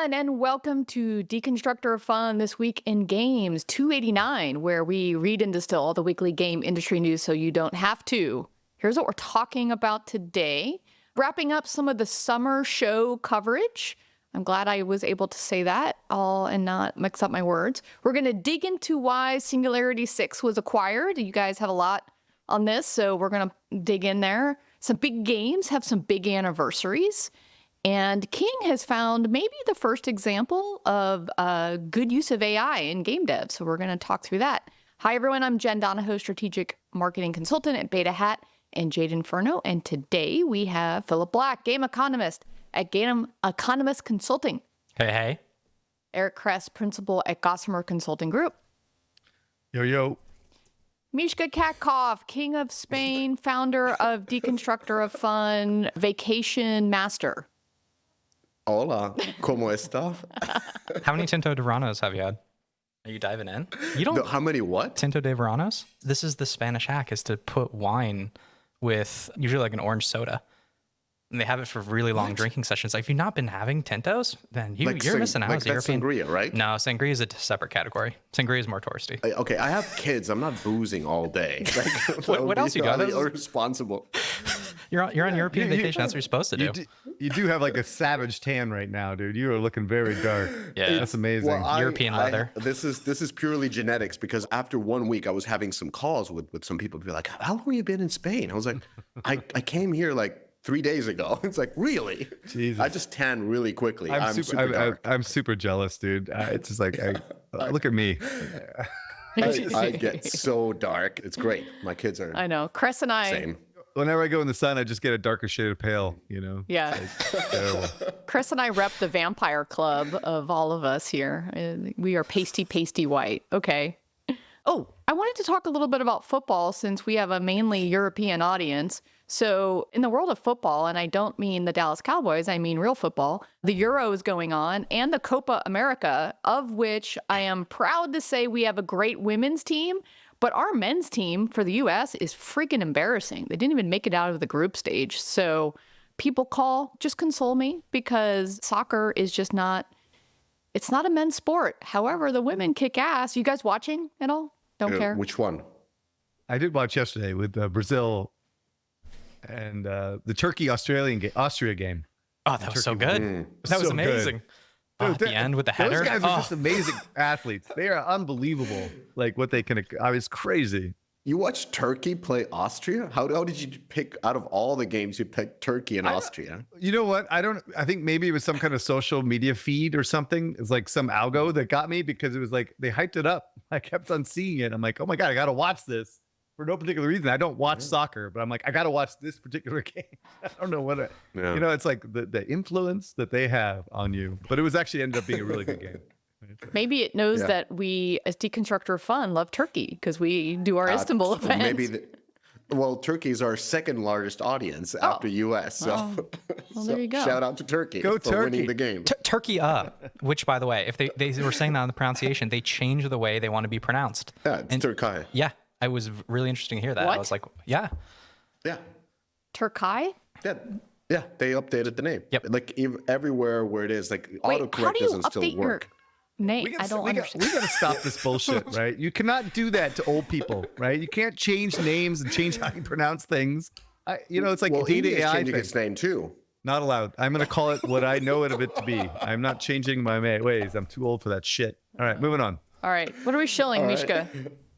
everyone, and welcome to Deconstructor of Fun This Week in Games 289, where we read and distill all the weekly game industry news so you don't have to. Here's what we're talking about today. Wrapping up some of the summer show coverage. I'm glad I was able to say that all and not mix up my words. We're going to dig into why Singularity 6 was acquired. You guys have a lot on this, so we're going to dig in there. Some big games have some big anniversaries. And King has found maybe the first example of good use of AI in game dev. So we're going to talk through that. Hi, everyone. I'm Jen Donahoe, Strategic Marketing Consultant at Beta Hat and Jade Inferno. And today we have Philip Black, Game Economist at Game Economist Consulting. Hey, hey. Eric Kress, Principal at Gossamer Consulting Group. Yo, yo. Mishka Katkov, King of Spain, founder of Deconstructor of Fun, Vacation Master. Hola, ¿cómo está? How many Tinto de Veranos have you had? Are you diving in? You don't. How many what? Tinto de Veranos? This is the Spanish hack, is to put wine with usually like an orange soda. And they have it for really long drinking sessions. Like, if you've not been having Tintos, then you're missing out. Like that's sangria, right? No, sangria is a separate category. Sangria is more touristy. Okay, I have kids. I'm not boozing all day. Like, what else you got? Irresponsible. You're on European vacation. That's what you're supposed to do. You do have like a savage tan right now, dude. You are looking very dark. Yeah, that's amazing. Well, European leather. This is purely genetics, because after 1 week, I was having some calls with some people be like, "How long have you been in Spain?" I was like, "I came here like 3 days ago." It's like, really? Jesus. I just tan really quickly. I'm super dark. I'm super jealous, dude. It's just like, look at me. I get so dark. It's great. My kids are. I know. Chris and I. Same. Whenever I go in the sun, I just get a darker shade of pale, you know? Yeah. It's terrible. Chris and I rep the vampire club of all of us here. We are pasty white. Okay. Oh, I wanted to talk a little bit about football since we have a mainly European audience. So in the world of football, and I don't mean the Dallas Cowboys, I mean real football, the Euro is going on and the Copa America, of which I am proud to say we have a great women's team. But our men's team for the U.S. is freaking embarrassing. They didn't even make it out of the group stage. So people just console me, because soccer is just it's not a men's sport. However, the women kick ass. You guys watching at all? Don't care? Which one? I did watch yesterday with Brazil and the Turkey-Austria game. Oh, that was so good. That was So amazing. Dude, At the end with the header. Those guys are just amazing athletes. They are unbelievable. Like what they can. It's crazy. You watched Turkey play Austria? How did you pick, out of all the games, you picked Turkey and Austria? You know what? I think maybe it was some kind of social media feed or something. It's like some algo that got me, because it was like they hyped it up. I kept on seeing it. I'm like, oh my God, I got to watch this for no particular reason. I don't watch soccer, but I'm like, I got to watch this particular game. I don't know what you know, it's like the influence that they have on you. But it was actually ended up being a really good game. Maybe it knows that we, as Deconstructor of Fun, love Turkey because we do our Istanbul event. Maybe Turkey is our second largest audience after US. So, well, there you go. Shout out to Turkey for winning the game. Turkey, which, by the way, if they were saying that on the pronunciation, they changed the way they want to be pronounced. Yeah, it's Turkey. Yeah, it was really interesting to hear that. What? I was like, yeah. Yeah. Turkey? Yeah, they updated the name. Yep. Like everywhere where it is, like Wait, autocorrect doesn't still work. Name. I don't understand. We got to stop this bullshit, right? You cannot do that to old people, right? You can't change names and change how you pronounce things. It's like data AI changing thing. its name too. Not allowed. I'm going to call it what I know it to be. I'm not changing my ways. I'm too old for that shit. All right, moving on. All right. What are we shilling, Mishka?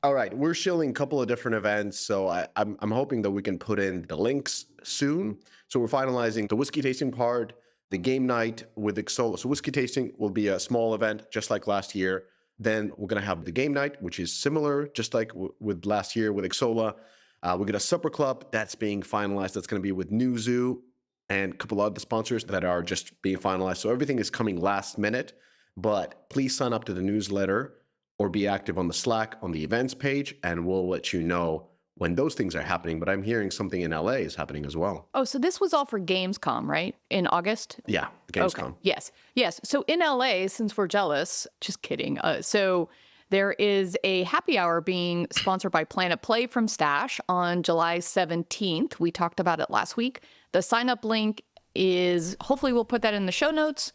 All right, we're shilling a couple of different events, so I'm hoping that we can put in the links soon. So we're finalizing the whiskey tasting part, the game night with Xsola. So whiskey tasting will be a small event, just like last year. Then we're going to have the game night, which is similar, just like with last year with Xsola. We got a supper club that's being finalized. That's going to be with New Zoo and a couple other sponsors that are just being finalized. So everything is coming last minute, but please sign up to the newsletter or be active on the Slack on the events page, and we'll let you know when those things are happening. But I'm hearing something in LA is happening as well. Oh, so this was all for Gamescom, right? In August? Yeah, Gamescom. Okay. Yes. So in LA, since we're jealous, just kidding. So there is a happy hour being sponsored by Planet Play from Stash on July 17th. We talked about it last week. The sign up link is, hopefully we'll put that in the show notes.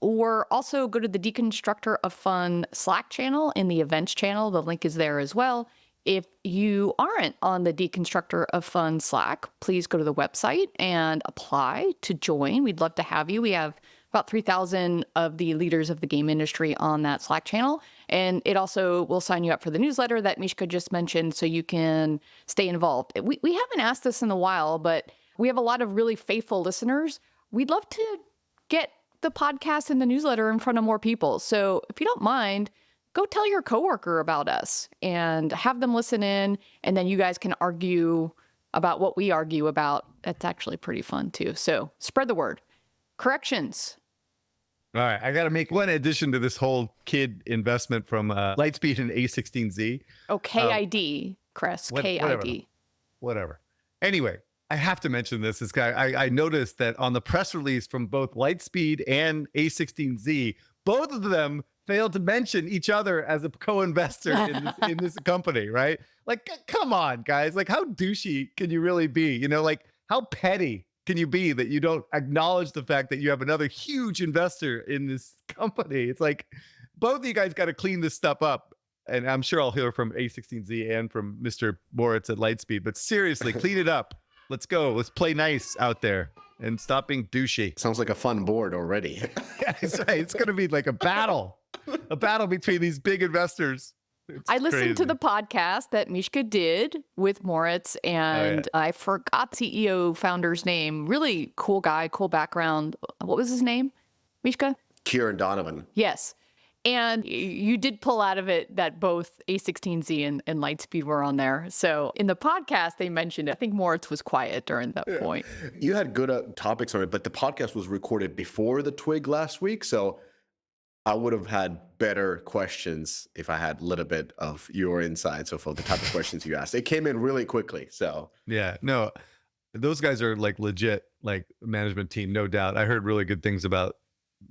or also go to the Deconstructor of Fun Slack channel in the events channel. The link is there as well. If you aren't on the Deconstructor of Fun Slack, please go to the website and apply to join. We'd love to have you. We have about 3,000 of the leaders of the game industry on that Slack channel. And it also will sign you up for the newsletter that Mishka just mentioned so you can stay involved. We haven't asked this in a while, but we have a lot of really faithful listeners. We'd love to get the podcast and the newsletter in front of more people. So if you don't mind, go tell your coworker about us and have them listen in, and then you guys can argue about what we argue about. It's actually pretty fun too. So spread the word. Corrections. All right, I got to make one addition to this whole kid investment from Lightspeed and A16Z. Oh, KID, Chris, KID. Whatever. Anyway, I have to mention this. This guy, I noticed that on the press release from both Lightspeed and A16Z, both of them failed to mention each other as a co-investor in this company, right? Like, come on, guys. Like, how douchey can you really be? You know, like, how petty can you be that you don't acknowledge the fact that you have another huge investor in this company? It's like, both of you guys got to clean this stuff up. And I'm sure I'll hear from A16Z and from Mr. Moritz at Lightspeed, but seriously, clean it up. Let's go. Let's play nice out there and stop being douchey. Sounds like a fun board already. Yeah, that's right. It's going to be like a battle between these big investors. I listened to the podcast that Mishka did with Moritz, and I forgot CEO founder's name. Really cool guy, cool background. What was his name, Mishka? Kieran Donovan. Yes. And you did pull out of it that both A16Z and Lightspeed were on there. So in the podcast, they mentioned it. I think Moritz was quiet during that point. You had good topics on it, but the podcast was recorded before the TWIG last week. So I would have had better questions if I had a little bit of your insights of the type of questions you asked. It came in really quickly. So yeah, no, those guys are like legit, like management team, no doubt. I heard really good things about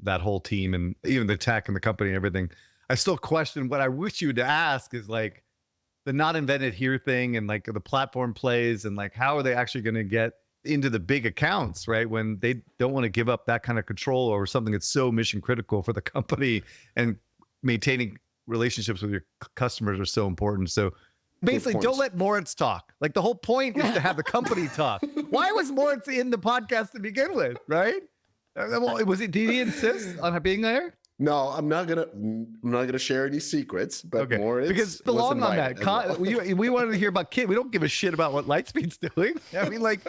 that whole team and even the tech and the company and everything. I still question what I wish you would ask is like the not invented here thing and like the platform plays and like how are they actually going to get into the big accounts, right? When they don't want to give up that kind of control over something that's so mission critical for the company, and maintaining relationships with your customers are so important. So basically, don't let Moritz talk. Like the whole point is to have the company talk. Why was Moritz in the podcast to begin with, right? Did he insist on being there? No, I'm not gonna share any secrets, but more because belong on that. We wanted to hear about Kid. We don't give a shit about what Lightspeed's doing. I mean, like,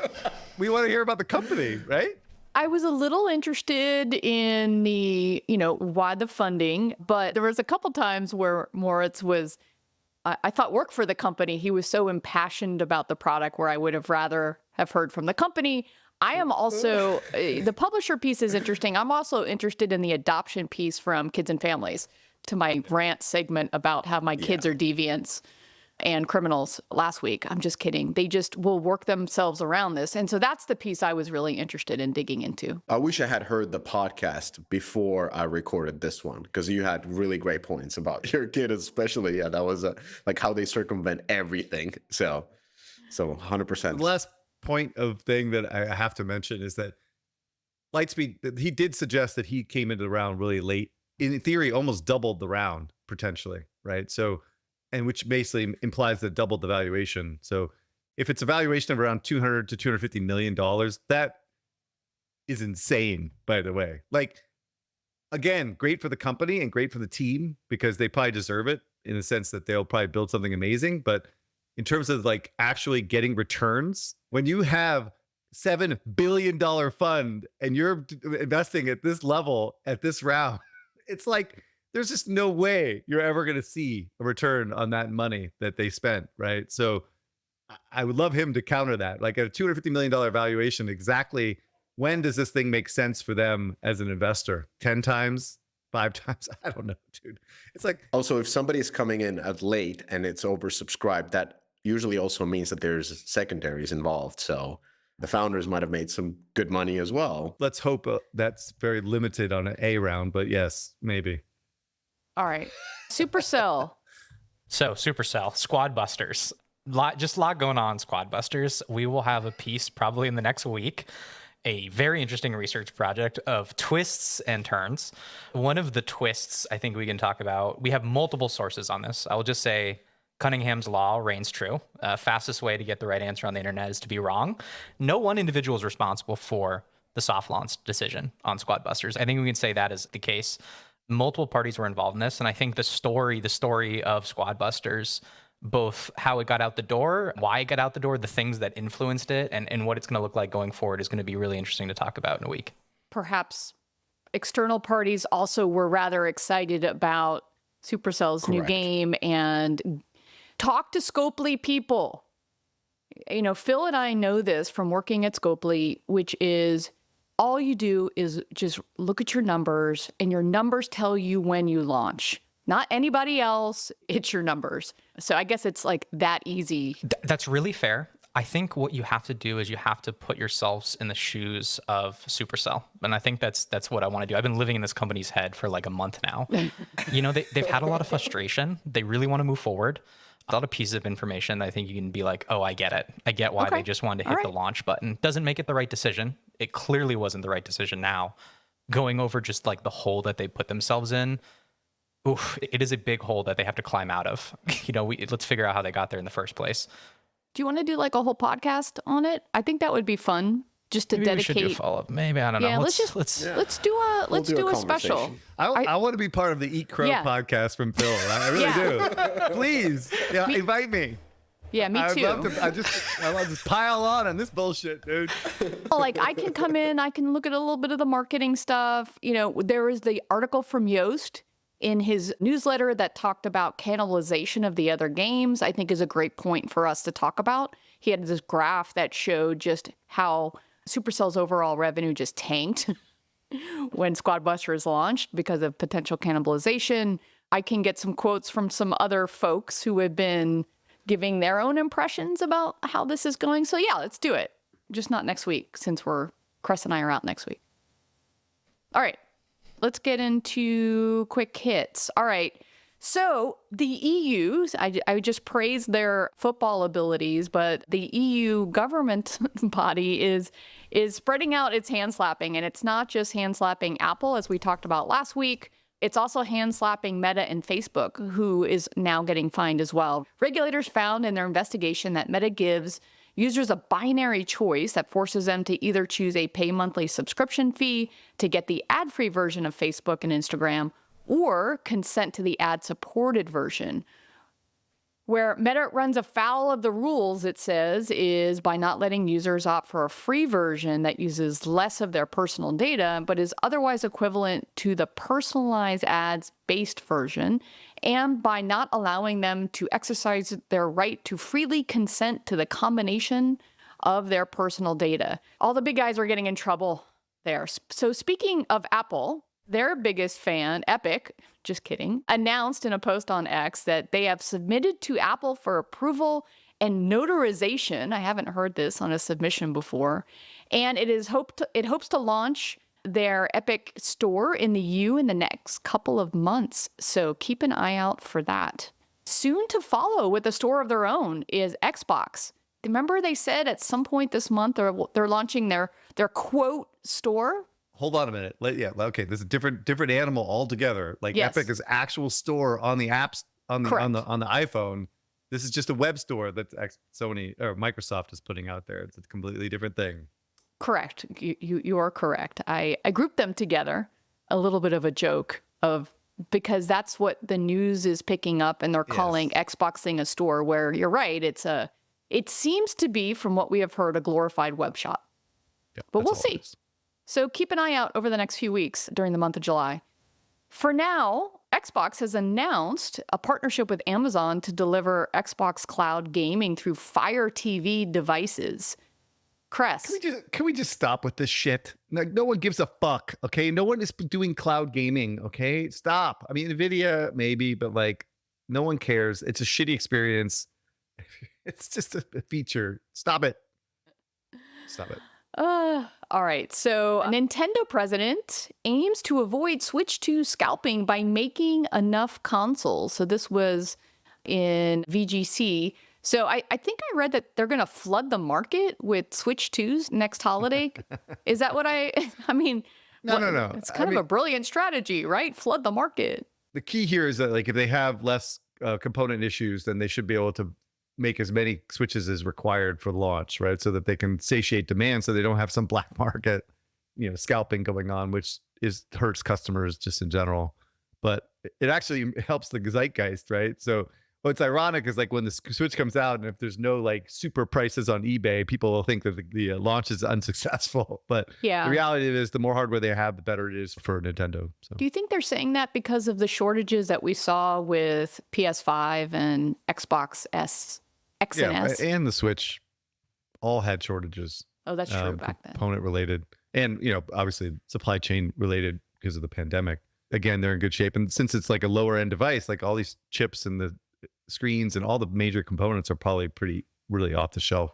we want to hear about the company, right? I was a little interested in the, why the funding, but there was a couple times where Moritz was, I thought, work for the company. He was so impassioned about the product where I would have rather have heard from the company. I am also, the publisher piece is interesting. I'm also interested in the adoption piece from kids and families, to my rant segment about how my kids are deviants and criminals last week. I'm just kidding. They just will work themselves around this. And so that's the piece I was really interested in digging into. I wish I had heard the podcast before I recorded this one, because you had really great points about your kid, especially. Yeah, that was like how they circumvent everything. So 100%. The last point of thing that I have to mention is that Lightspeed, he did suggest that he came into the round really late. In theory, almost doubled the round potentially, right? So, and which basically implies that doubled the valuation. So if it's a valuation of around $200 to $250 million, that is insane, by the way. Like, again, great for the company and great for the team because they probably deserve it in the sense that they'll probably build something amazing. But in terms of like actually getting returns, when you have $7 billion fund and you're investing at this level, at this round, it's like, there's just no way you're ever going to see a return on that money that they spent, right? So I would love him to counter that. Like at a $250 million valuation, exactly when does this thing make sense for them as an investor? 10 times? 5 times? I don't know, dude. It's like... Also, if somebody's coming in at late and it's oversubscribed, that usually also means that there's secondaries involved. So the founders might have made some good money as well. Let's hope that's very limited on an A round, but yes, maybe. All right. Supercell. So Supercell, Squadbusters. Just a lot going on, Squadbusters. We will have a piece probably in the next week. a very interesting research project of twists and turns. One of the twists I think we can talk about, we have multiple sources on this. I will just say Cunningham's law reigns true. Fastest way to get the right answer on the internet is to be wrong. No one individual is responsible for the soft launch decision on Squadbusters. I think we can say that is the case. Multiple parties were involved in this, and I think the story of Squadbusters, both how it got out the door, why it got out the door, the things that influenced it, and what it's going to look like going forward is going to be really interesting to talk about in a week. Perhaps external parties also were rather excited about Supercell's new game and talk to Scopely people. You know, Phil and I know this from working at Scopely, which is all you do is just look at your numbers, and your numbers tell you when you launch. Not anybody else, it's your numbers. So I guess it's like that easy. That's really fair. I think what you have to do is you have to put yourselves in the shoes of Supercell. And I think that's what I want to do. I've been living in this company's head for like a month now. You know, they've had a lot of frustration. They really want to move forward. A lot of pieces of information that I think you can be like, oh, I get it. I get why they just wanted to hit the launch button. Doesn't make it the right decision. It clearly wasn't the right decision now. Going over just like the hole that they put themselves in, oof, it is a big hole that they have to climb out of. You know, let's figure out how they got there in the first place. Do you want to do like a whole podcast on it? I think that would be fun. Just to Maybe dedicate. We should do a follow-up. Maybe, I don't know. Yeah, let's do a special. I want to be part of the Eat Crow podcast from Phil. I really do. Please, invite me. Yeah, me too. I love to just pile on this bullshit, dude. Like I can come in, I can look at a little bit of the marketing stuff. You know, there was the article from Yoast in his newsletter that talked about cannibalization of the other games. I think is a great point for us to talk about. He had this graph that showed just how Supercell's overall revenue just tanked when Squadbusters launched because of potential cannibalization. I can get some quotes from some other folks who have been giving their own impressions about how this is going. So yeah, let's do it. Just not next week, since Cress and I are out next week. All right, let's get into quick hits. All right. So the EU, I just praised their football abilities, but the EU government body is spreading out its hand slapping, and it's not just hand slapping Apple, as we talked about last week. It's also hand slapping Meta and Facebook, who is now getting fined as well. Regulators found in their investigation that Meta gives users a binary choice that forces them to either choose a pay monthly subscription fee to get the ad-free version of Facebook and Instagram, or consent to the ad-supported version. Where Meta runs afoul of the rules, it says, is by not letting users opt for a free version that uses less of their personal data, but is otherwise equivalent to the personalized ads-based version, and by not allowing them to exercise their right to freely consent to the combination of their personal data. All the big guys are getting in trouble there. So speaking of Apple, their biggest fan, Epic, just kidding, announced in a post on X that they have submitted to Apple for approval and notarization. I haven't heard this on a submission before. And it hopes to launch their Epic store in the EU in the next couple of months. So keep an eye out for that. Soon to follow with a store of their own is Xbox. Remember they said at some point this month they're launching their quote store? Hold on a minute. Okay. This is a different animal altogether. Like yes. Epic is actual store on the apps on the iPhone. This is just a web store that Sony or Microsoft is putting out there. It's a completely different thing. Correct. You are correct. I grouped them together, a little bit of a joke because that's what the news is picking up, and they're calling Xboxing a store. Where you're right, it seems to be, from what we have heard, a glorified web shop. Yeah, but we'll see. So keep an eye out over the next few weeks during the month of July. For now, Xbox has announced a partnership with Amazon to deliver Xbox Cloud gaming through Fire TV devices. Cress. Can we just stop with this shit? Like, no one gives a fuck, okay? No one is doing cloud gaming, okay? Stop. I mean, NVIDIA maybe, but like, no one cares. It's a shitty experience. It's just a feature. Stop it. Stop it. All right. So Nintendo president aims to avoid Switch 2 scalping by making enough consoles. So this was in VGC. So I think I read that they're going to flood the market with Switch 2s next holiday. Is that what I mean, No. it's kind of a brilliant strategy, right? Flood the market. The key here is that like if they have less component issues, then they should be able to make as many Switches as required for launch, right? So that they can satiate demand, so they don't have some black market, scalping going on, which hurts customers just in general. But it actually helps the zeitgeist, right? So what's ironic is like when the Switch comes out, and if there's no like super prices on eBay, people will think that the launch is unsuccessful. But Yeah. the reality is, the more hardware they have, the better it is for Nintendo. So Do you think they're saying that because of the shortages that we saw with PS5 and Xbox X and S? and the Switch all had shortages. Oh, that's true back then. Component related, and obviously supply chain related because of the pandemic. Again, they're in good shape, and since it's like a lower end device, like all these chips and the screens and all the major components are probably really off the shelf,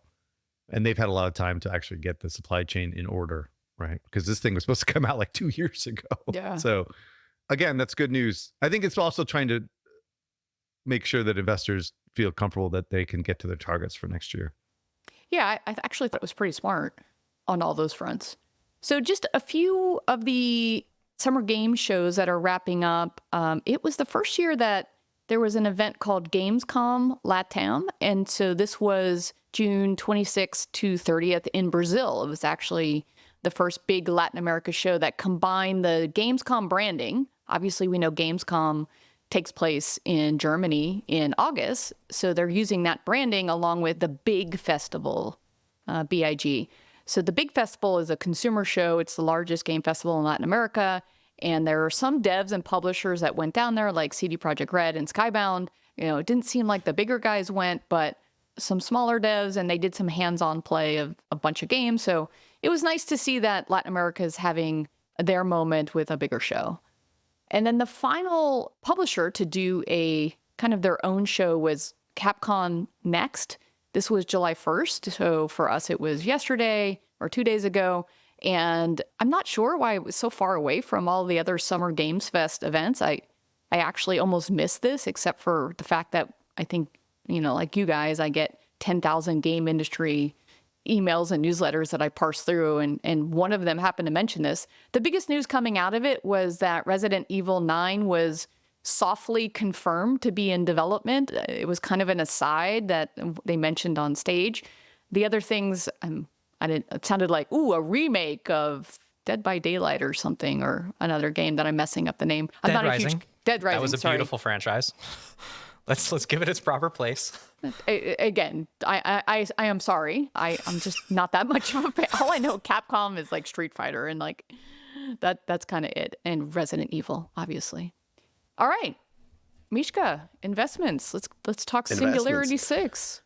and they've had a lot of time to actually get the supply chain in order, right? Because this thing was supposed to come out like 2 years ago. Yeah. So again, that's good news. I think it's also trying to make sure that investors feel comfortable that they can get to their targets for next year. Yeah, I actually thought it was pretty smart on all those fronts. So just a few of the summer game shows that are wrapping up. It was the first year that there was an event called Gamescom Latam. And so this was June 26th to 30th in Brazil. It was actually the first big Latin America show that combined the Gamescom branding. Obviously, we know Gamescom takes place in Germany in August. So they're using that branding along with the big festival, BIG. So the big festival is a consumer show. It's the largest game festival in Latin America. And there are some devs and publishers that went down there, like CD Projekt Red and Skybound. It didn't seem like the bigger guys went, but some smaller devs, and they did some hands-on play of a bunch of games. So it was nice to see that Latin America is having their moment with a bigger show. And then the final publisher to do a kind of their own show was Capcom Next. This was July 1st. So for us, it was yesterday or 2 days ago. And I'm not sure why it was so far away from all the other Summer Games Fest events. I actually almost missed this, except for the fact that I think, like you guys, I get 10,000 game industry emails and newsletters that I parse through. And one of them happened to mention this. The biggest news coming out of it was that Resident Evil 9 was softly confirmed to be in development. It was kind of an aside that they mentioned on stage. The other things, it sounded like, a remake of Dead by Daylight or something, or another game that I'm messing up the name. I'm Dead not Rising. a huge Dead Rising. That was a beautiful franchise. Let's give it its proper place. Again, I am sorry. I'm just not that much of a fan. All I know, Capcom is like Street Fighter, and like that's kind of it. And Resident Evil, obviously. All right, Mishka, investments. Let's talk Singularity 6.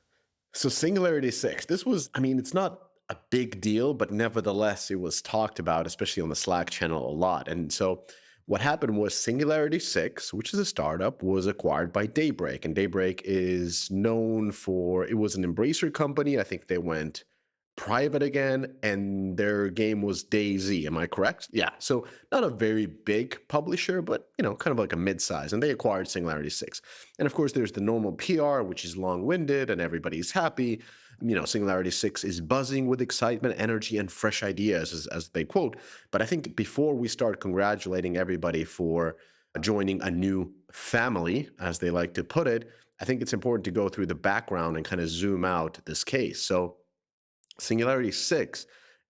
So Singularity 6, this was, it's not a big deal, but nevertheless, it was talked about, especially on the Slack channel a lot. And so what happened was Singularity 6, which is a startup, was acquired by Daybreak. And Daybreak is known for, it was an Embracer company. I think they went private again, and their game was DayZ. Am I correct? Yeah. So not a very big publisher, but, kind of like a mid-size. And they acquired Singularity 6. And of course, there's the normal PR, which is long-winded and everybody's happy. Singularity 6 is buzzing with excitement, energy, and fresh ideas, as they quote. But I think before we start congratulating everybody for joining a new family, as they like to put it, I think it's important to go through the background and kind of zoom out this case. So Singularity 6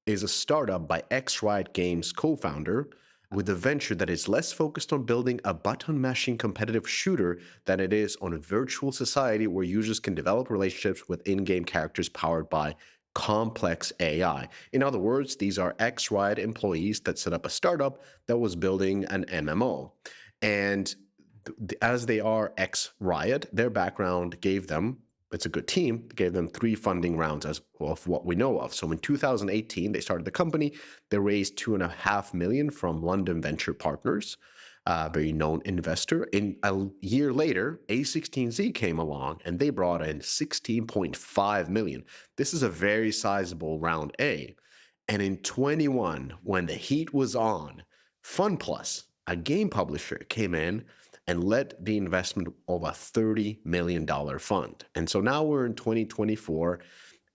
is a startup by X-Riot Games co-founder with a venture that is less focused on building a button-mashing competitive shooter than it is on a virtual society where users can develop relationships with in-game characters powered by complex AI. In other words, these are X-Riot employees that set up a startup that was building an MMO. And as they are X-Riot, their background gave them, it's a good team, gave them 3 funding rounds of what we know of. So in 2018, they started the company. They raised $2.5 million from London Venture Partners, a very known investor. In a year later, A16Z came along and they brought in $16.5 million. This is a very sizable round A. And in 21, when the heat was on, FunPlus, a game publisher, came in and led the investment of a $30 million fund. And so now we're in 2024,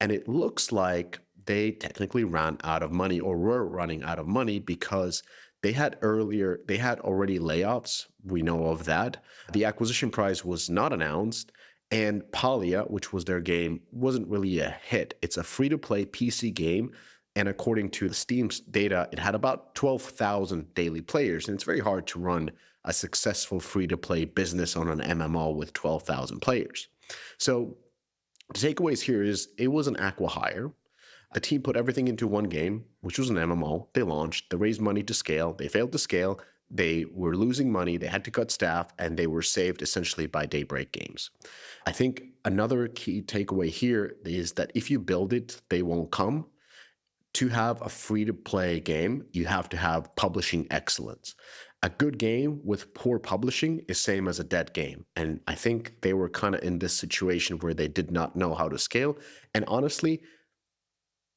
and it looks like they technically ran out of money, or were running out of money, because they had already layoffs. We know of that. The acquisition price was not announced. And Palia, which was their game, wasn't really a hit. It's a free-to-play PC game. And according to Steam's data, it had about 12,000 daily players. And it's very hard to run a successful free-to-play business on an MMO with 12,000 players. So the takeaways here is it was an acqui-hire. The team put everything into one game, which was an MMO. They launched, they raised money to scale. They failed to scale. They were losing money. They had to cut staff, and they were saved essentially by Daybreak Games. I think another key takeaway here is that if you build it, they won't come. To have a free-to-play game, you have to have publishing excellence. A good game with poor publishing is same as a dead game. And I think they were kind of in this situation where they did not know how to scale. And honestly,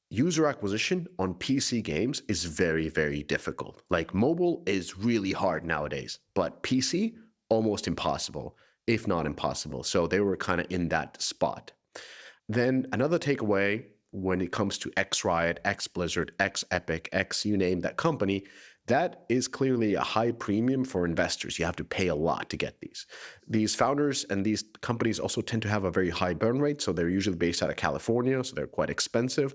user acquisition on PC games is very, very difficult. Like mobile is really hard nowadays, but PC, almost impossible, if not impossible. So they were kind of in that spot. Then another takeaway when it comes to X Riot, X Blizzard, X Epic, X you name that company, that is clearly a high premium for investors. You have to pay a lot to get these. These founders and these companies also tend to have a very high burn rate. So they're usually based out of California, so they're quite expensive.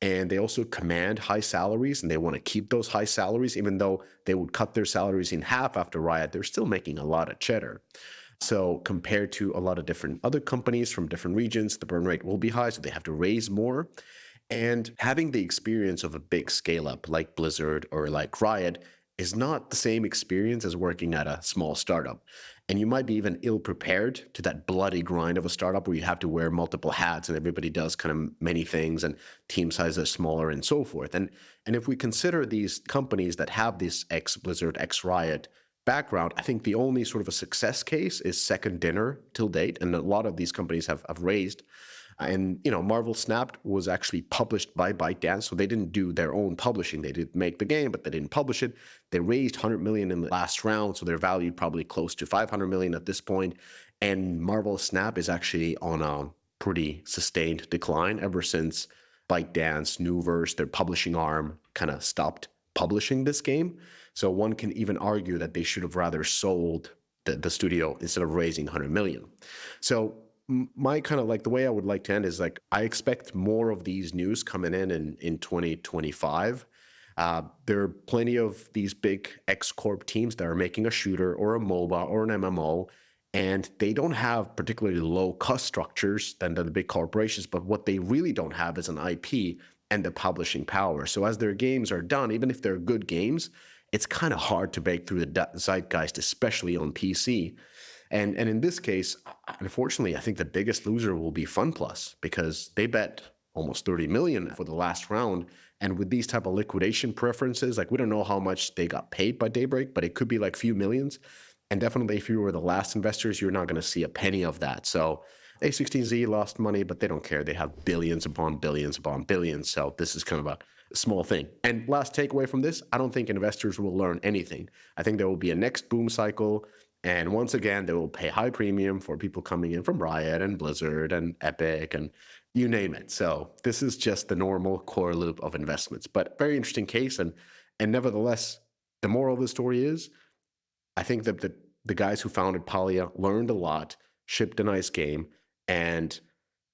And they also command high salaries, and they want to keep those high salaries. Even though they would cut their salaries in half after Riot, they're still making a lot of cheddar. So compared to a lot of different other companies from different regions, the burn rate will be high, so they have to raise more. And having the experience of a big scale up like Blizzard or like Riot is not the same experience as working at a small startup. And you might be even ill prepared to that bloody grind of a startup where you have to wear multiple hats and everybody does kind of many things and team sizes are smaller and so forth. And if we consider these companies that have this ex-Blizzard, ex-Riot background, I think the only sort of a success case is Second Dinner till date. And a lot of these companies have raised. And, Marvel Snapped was actually published by ByteDance, so they didn't do their own publishing. They did make the game, but they didn't publish it. They raised $100 million in the last round, so they're valued probably close to $500 million at this point. And Marvel Snap is actually on a pretty sustained decline ever since ByteDance, Newverse, their publishing arm, kind of stopped publishing this game. So one can even argue that they should have rather sold the studio instead of raising $100 million. So my kind of like the way I would like to end is like I expect more of these news coming in 2025. There are plenty of these big X-Corp teams that are making a shooter or a MOBA or an MMO, and they don't have particularly low cost structures than the big corporations, but what they really don't have is an IP and the publishing power. So as their games are done, even if they're good games, it's kind of hard to break through the zeitgeist, especially on PC. And in this case, unfortunately, I think the biggest loser will be FunPlus because they bet almost 30 million for the last round. And with these type of liquidation preferences, like we don't know how much they got paid by Daybreak, but it could be like few millions. And definitely if you were the last investors, you're not going to see a penny of that. So A16Z lost money, but they don't care. They have billions upon billions upon billions. So this is kind of a small thing. And last takeaway from this, I don't think investors will learn anything. I think there will be a next boom cycle. And once again, they will pay high premium for people coming in from Riot and Blizzard and Epic and you name it. So this is just the normal core loop of investments, but very interesting case. And nevertheless, the moral of the story is, I think that the guys who founded Palia learned a lot, shipped a nice game, and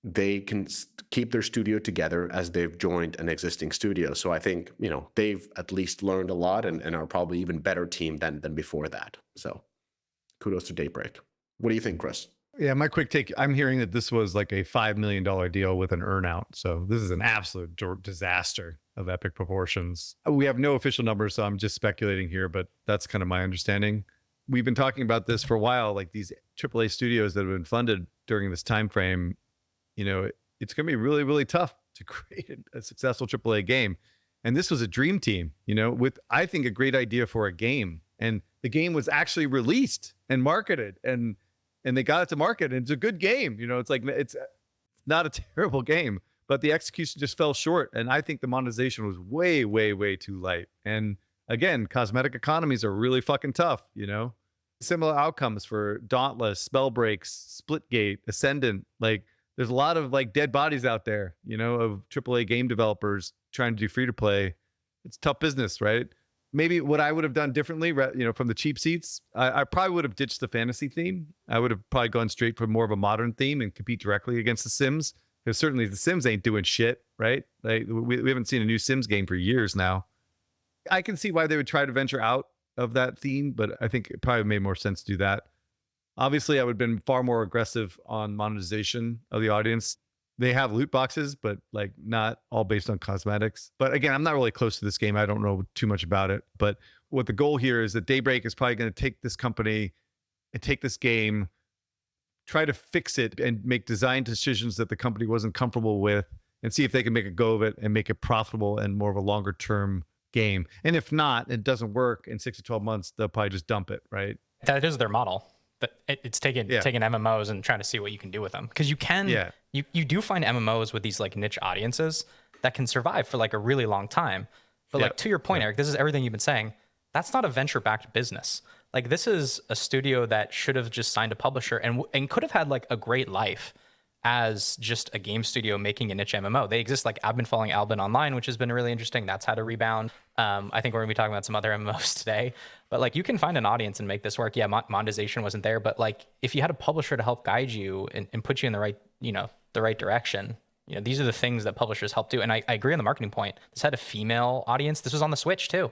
they can keep their studio together as they've joined an existing studio. So I think, they've at least learned a lot and are probably even better team than before that. So kudos to Daybreak. What do you think, Chris? Yeah, my quick take, I'm hearing that this was like a $5 million deal with an earnout. So this is an absolute disaster of epic proportions. We have no official numbers, so I'm just speculating here, but that's kind of my understanding. We've been talking about this for a while, like these AAA studios that have been funded during this time frame, it's going to be really, really tough to create a successful AAA game. And this was a dream team, with, I think, a great idea for a game. And the game was actually released and marketed and they got it to market and it's a good game. It's like, it's not a terrible game, but the execution just fell short. And I think the monetization was way, way, way too light. And again, cosmetic economies are really fucking tough, Similar outcomes for Dauntless, Spellbreaks, Splitgate, Ascendant. Like there's a lot of like dead bodies out there, of AAA game developers trying to do free to play. It's tough business, right? Maybe what I would have done differently, from the cheap seats, I probably would have ditched the fantasy theme. I would have probably gone straight for more of a modern theme and compete directly against the Sims. Because certainly the Sims ain't doing shit, right? Like we haven't seen a new Sims game for years now. I can see why they would try to venture out of that theme, but I think it probably made more sense to do that. Obviously, I would have been far more aggressive on monetization of the audience. They have loot boxes, but like not all based on cosmetics. But again, I'm not really close to this game. I don't know too much about it. But what the goal here is that Daybreak is probably going to take this company and take this game, try to fix it and make design decisions that the company wasn't comfortable with and see if they can make a go of it and make it profitable and more of a longer term game. And if not, it doesn't work in 6 to 12 months, they'll probably just dump it, right? That is their model. But it's taking MMOs and trying to see what you can do with them. Because you do find MMOs with these like niche audiences that can survive for like a really long time. But like to your point, Eric, this is everything you've been saying. That's not a venture-backed business. Like this is a studio that should have just signed a publisher and could have had like a great life as just a game studio making a niche MMO. They exist. Like I've been following Albin Online, which has been really interesting. That's had a rebound. I think we're gonna be talking about some other MMOs today, but like you can find an audience and make this work. Yeah, monetization wasn't there, but like if you had a publisher to help guide you and put you in the right direction, these are the things that publishers help do. And I agree on the marketing point. This had a female audience. This was on the Switch too.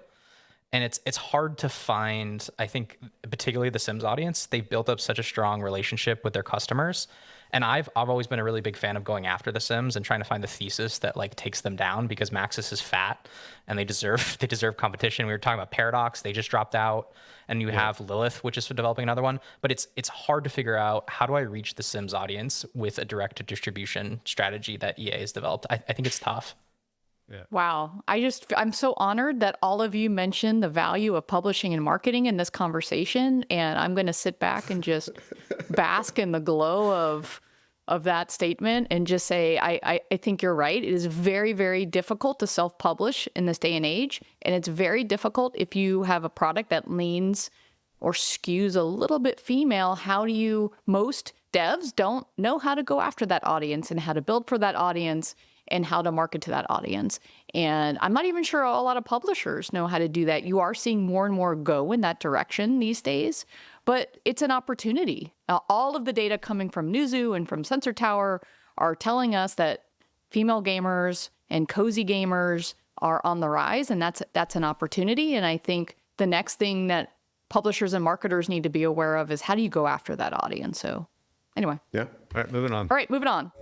And it's hard to find, I think, particularly the Sims audience. They've built up such a strong relationship with their customers. And I've always been a really big fan of going after the Sims and trying to find the thesis that like takes them down, because Maxis is fat and they deserve competition. We were talking about Paradox, they just dropped out, and you have Lilith, which is developing another one. But it's hard to figure out, how do I reach the Sims audience with a direct to distribution strategy that EA has developed? I think it's tough. Yeah. Wow. I'm so honored that all of you mentioned the value of publishing and marketing in this conversation. And I'm going to sit back and just bask in the glow of that statement and just say, I think you're right. It is very, very difficult to self-publish in this day and age. And it's very difficult if you have a product that leans or skews a little bit female. Most devs don't know how to go after that audience and how to build for that audience and how to market to that audience. And I'm not even sure a lot of publishers know how to do that. You are seeing more and more go in that direction these days, but it's an opportunity. All of the data coming from Newzoo and from Sensor Tower are telling us that female gamers and cozy gamers are on the rise, and that's an opportunity. And I think the next thing that publishers and marketers need to be aware of is, how do you go after that audience? So anyway. Yeah. All right, moving on. All right, moving on.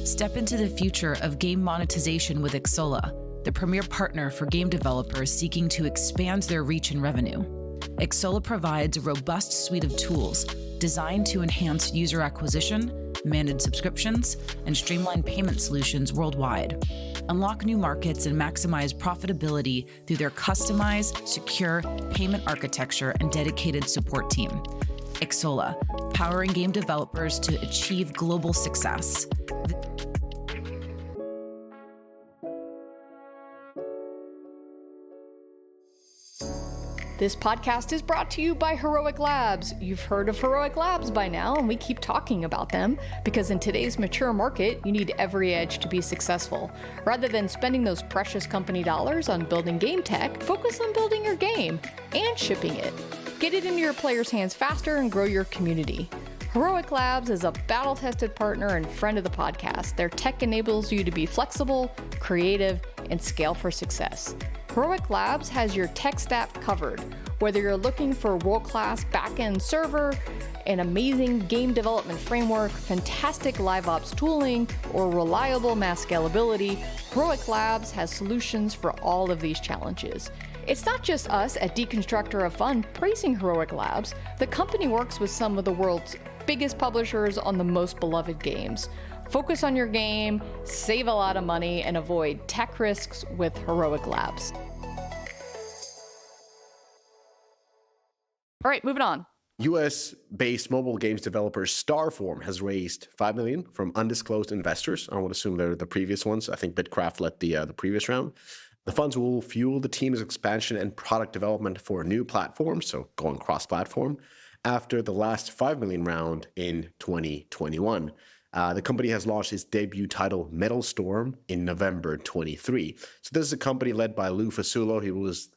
Step into the future of game monetization with Xsolla, the premier partner for game developers seeking to expand their reach and revenue. Xsolla provides a robust suite of tools designed to enhance user acquisition, manage subscriptions, and streamline payment solutions worldwide. Unlock new markets and maximize profitability through their customized, secure payment architecture and dedicated support team. Xsolla, powering game developers to achieve global success. This podcast is brought to you by Heroic Labs. You've heard of Heroic Labs by now, and we keep talking about them because in today's mature market, you need every edge to be successful. Rather than spending those precious company dollars on building game tech, focus on building your game and shipping it. Get it into your players' hands faster and grow your community. Heroic Labs is a battle-tested partner and friend of the podcast. Their tech enables you to be flexible, creative, and scale for success. Heroic Labs has your tech stack covered. Whether you're looking for a world-class back-end server, an amazing game development framework, fantastic live ops tooling, or reliable mass scalability, Heroic Labs has solutions for all of these challenges. It's not just us at Deconstructor of Fun praising Heroic Labs. The company works with some of the world's biggest publishers on the most beloved games. Focus on your game, save a lot of money, and avoid tech risks with Heroic Labs. All right, moving on. US-based mobile games developer Starform has raised $5 million from undisclosed investors. I would assume they're the previous ones. I think Bitcraft led the previous round. The funds will fuel the team's expansion and product development for a new platform, so going cross-platform, after the last 5 million round in 2021. The company has launched its debut title, Metal Storm, in November 23. So this is a company led by Lou Fasulo. He was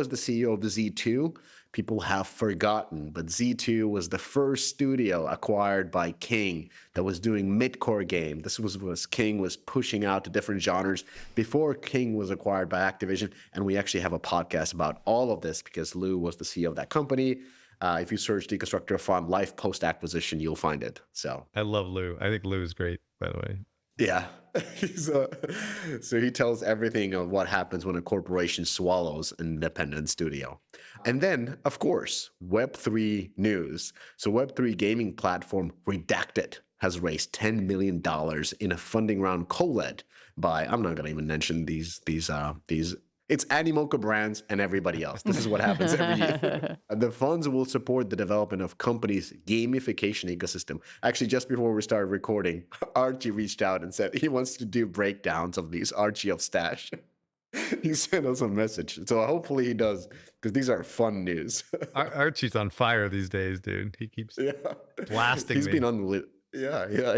the CEO of the Z2. People have forgotten, but Z2 was the first studio acquired by King that was doing mid-core game. This was King was pushing out to different genres before King was acquired by Activision. And we actually have a podcast about all of this because Lou was the CEO of that company. If you search Deconstructor of Fun Life post-acquisition, you'll find it. So I love Lou. I think Lou is great, by the way. yeah. So he tells everything of what happens when a corporation swallows an independent studio. And then, of course, Web3 news. So Web3 gaming platform Redacted has raised $10 million in a funding round co-led by, I'm not going to even mention these it's Animoca Brands and everybody else. This is what happens every year. The funds will support the development of company's gamification ecosystem. Actually, just before we started recording, Archie reached out and said he wants to do breakdowns of these. Archie of Stash. He sent us a message. So hopefully he does, because these are fun news. Archie's on fire these days, dude. He keeps blasting He's me.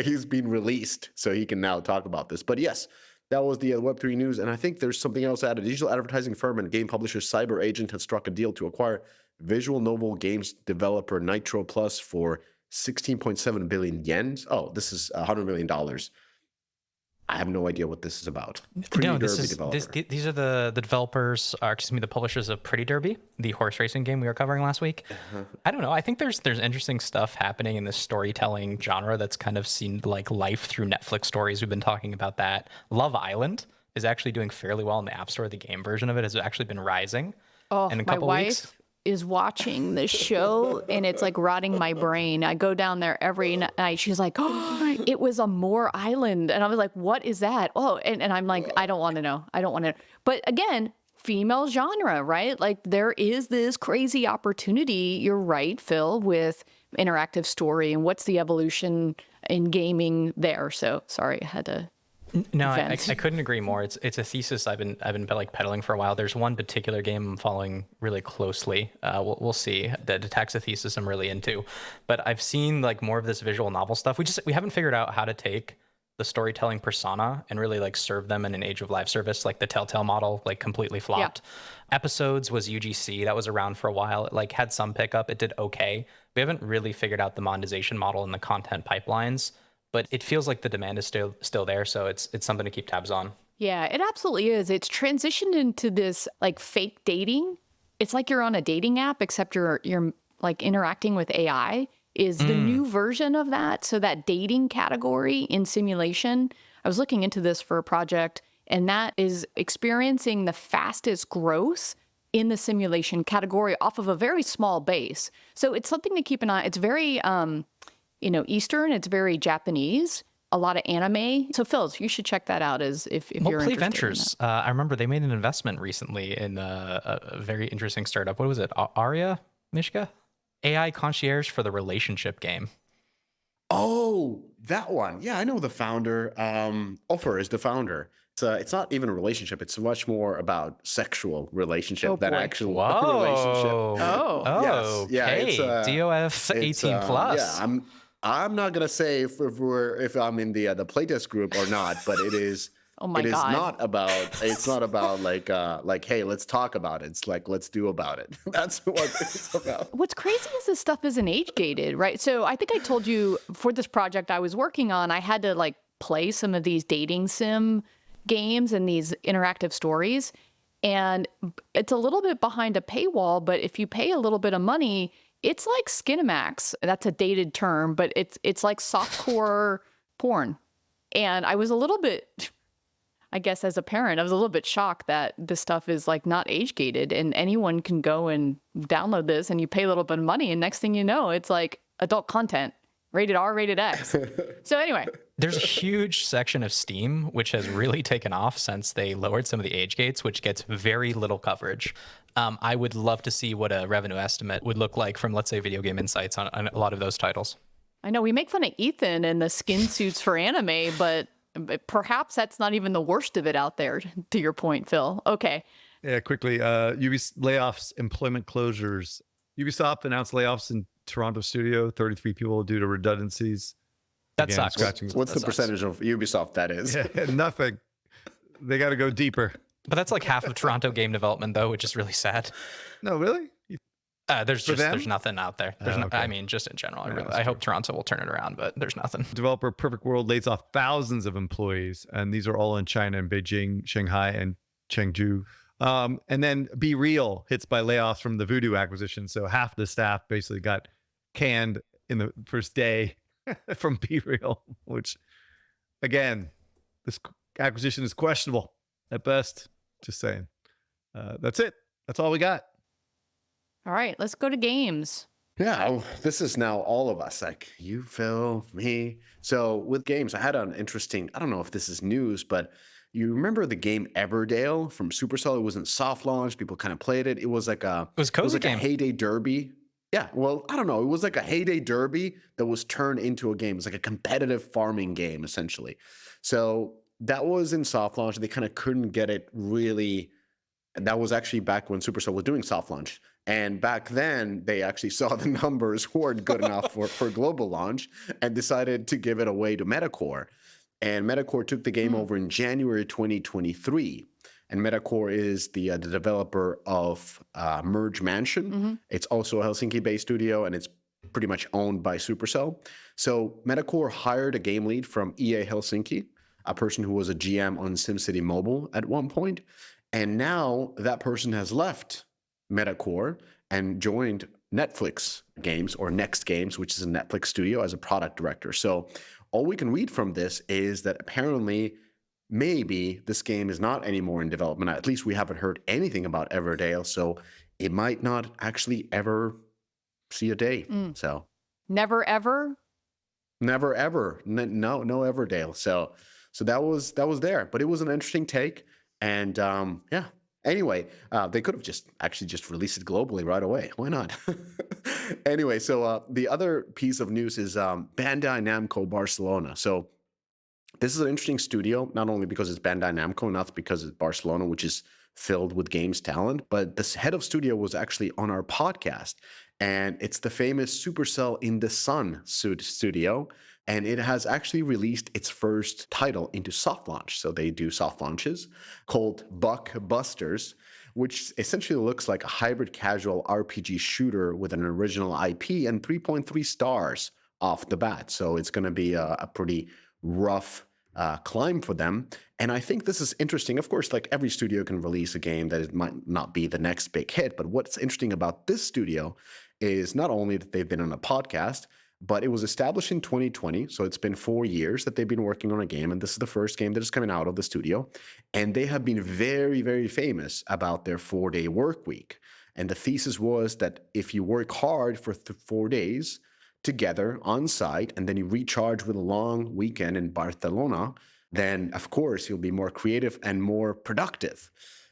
He's been released, so he can now talk about this. But yes, that was the Web3 news, and I think there's something else added. Digital advertising firm and game publisher Cyber Agent has struck a deal to acquire visual novel games developer Nitro Plus for 16.7 billion yen. Oh, this is $100 million. I have no idea what this is about. These are the developers, the publishers of Pretty Derby, the horse racing game we were covering last week. I don't know. I think there's interesting stuff happening in this storytelling genre that's kind of seen like life through Netflix stories. We've been talking about that. Love Island is actually doing fairly well in the App Store. The game version of it has actually been rising. Oh, in a my couple wife weeks. is watching the show and it's like rotting my brain. I go down there every night. She's like, oh, it was a Moore Island. And I was like, what is that? Oh, and I'm like, I don't want to know. I don't want to. But again, female genre, right? Like there is this crazy opportunity. You're right, Phil, with interactive story and what's the evolution in gaming there. So sorry, I had to. No, I couldn't agree more. It's a thesis I've been like peddling for a while. There's one particular game I'm following really closely. We'll see that attacks a thesis I'm really into, but I've seen like more of this visual novel stuff. We haven't figured out how to take the storytelling persona and really like serve them in an age of live service. Like the Telltale model like completely flopped. Yeah. Episodes was UGC, that was around for a while. It like had some pickup. It did okay. We haven't really figured out the monetization model and the content pipelines. But it feels like the demand is still there, so it's something to keep tabs on. Yeah, it absolutely is. It's transitioned into this like fake dating. It's like you're on a dating app, except you're like interacting with AI is the new version of that. So that dating category in simulation, I was looking into this for a project, and that is experiencing the fastest growth in the simulation category off of a very small base. So it's something to keep an eye. It's very Eastern, it's very Japanese, a lot of anime. So Phil, you should check that out if you're interested. Ventures. I remember they made an investment recently in a very interesting startup. What was it? Aria, Mishka? AI concierge for the relationship game. Oh, that one. Yeah, I know the founder. Offer is the founder. It's not even a relationship. It's much more about sexual relationship than actual relationship. Oh, yes. Yeah. It's DOF 18 plus. Yeah, I'm not gonna say if I'm in the playtest group or not, but it is. Oh my God. It's not about like hey, let's talk about it. It's like let's do about it. That's what it's about. What's crazy is this stuff isn't age gated, right? So I think I told you for this project I was working on, I had to like play some of these dating sim games and these interactive stories, and it's a little bit behind a paywall, but if you pay a little bit of money, it's like Skinamax. That's a dated term, but it's like softcore porn. And I was a little bit, I guess as a parent, I was a little bit shocked that this stuff is like not age gated and anyone can go and download this and you pay a little bit of money and next thing you know, it's like adult content, rated R, rated X. So anyway. There's a huge section of Steam which has really taken off since they lowered some of the age gates, which gets very little coverage. I would love to see what a revenue estimate would look like from, let's say, Video Game Insights on a lot of those titles. I know we make fun of Ethan and the skin suits for anime, but But perhaps that's not even the worst of it out there, to your point, Phil. Okay. Yeah, quickly. Layoffs, employment closures. Ubisoft announced layoffs in Toronto studio, 33 people due to redundancies. That Again, sucks. scratching- What's That the sucks. percentage of Ubisoft that is? Yeah, nothing. They got to go deeper. But that's like half of Toronto game development, though, which is really sad. No, really? There's For them? there's nothing out there. There's Oh, okay. I mean, just in general. Yeah, that's I hope Toronto will turn it around, but there's nothing. Developer Perfect World lays off thousands of employees, and these are all in China and Beijing, Shanghai, and Chengdu. And then Be Real hits by layoffs from the Voodoo acquisition. So half the staff basically got canned in the first day from Be Real, which, again, this acquisition is questionable at best. Just saying. That's it. That's all we got. All right, let's go to games. Yeah, this is now all of us, like you, Phil, me. So with games, I had an interesting, I don't know if this is news, but you remember the game Everdale from Supercell? It was in soft launch. People kind of played it. It was like a Cozy like game. a heyday derby. Yeah, well, I don't know. It was like a heyday derby that was turned into a game. It was like a competitive farming game, essentially. So that was in soft launch. They kind of couldn't get it really. And that was actually back when Supercell was doing soft launch. And back then, they actually saw the numbers weren't good enough for global launch and decided to give it away to MetaCore. And MetaCore took the game over in January 2023. And MetaCore is the developer of Merge Mansion. It's also a Helsinki-based studio, and it's pretty much owned by Supercell. So MetaCore hired a game lead from EA Helsinki, a person who was a GM on SimCity Mobile at one point. And now that person has left MetaCore and joined Netflix Games or Next Games, which is a Netflix studio, as a product director. So all we can read from this is that apparently maybe this game is not anymore in development. At least we haven't heard anything about Everdale, so it might not actually ever see a day. So Never ever? never ever, no Everdale. So that was there, but it was an interesting take. And yeah. Anyway, they could have just released it globally right away. Why not? Anyway, so the other piece of news is Bandai Namco Barcelona. So this is an interesting studio, not only because it's Bandai Namco, not because it's Barcelona, which is filled with games talent, but the head of studio was actually on our podcast. And it's the famous Supercell in the Sun studio. And it has actually released its first title into soft launch. So they do soft launches called Squadbusters, which essentially looks like a hybrid casual RPG shooter with an original IP and 3.3 stars off the bat. So it's going to be a pretty rough climb for them. And I think this is interesting. Of course, like every studio can release a game that it might not be the next big hit. But what's interesting about this studio is not only that they've been on a podcast, but it was established in 2020. So it's been 4 years that they've been working on a game. And this is the first game that is coming out of the studio. And they have been very, very famous about their 4-day work week. And the thesis was that if you work hard for 4 days together on site, and then you recharge with a long weekend in Barcelona, then of course you'll be more creative and more productive.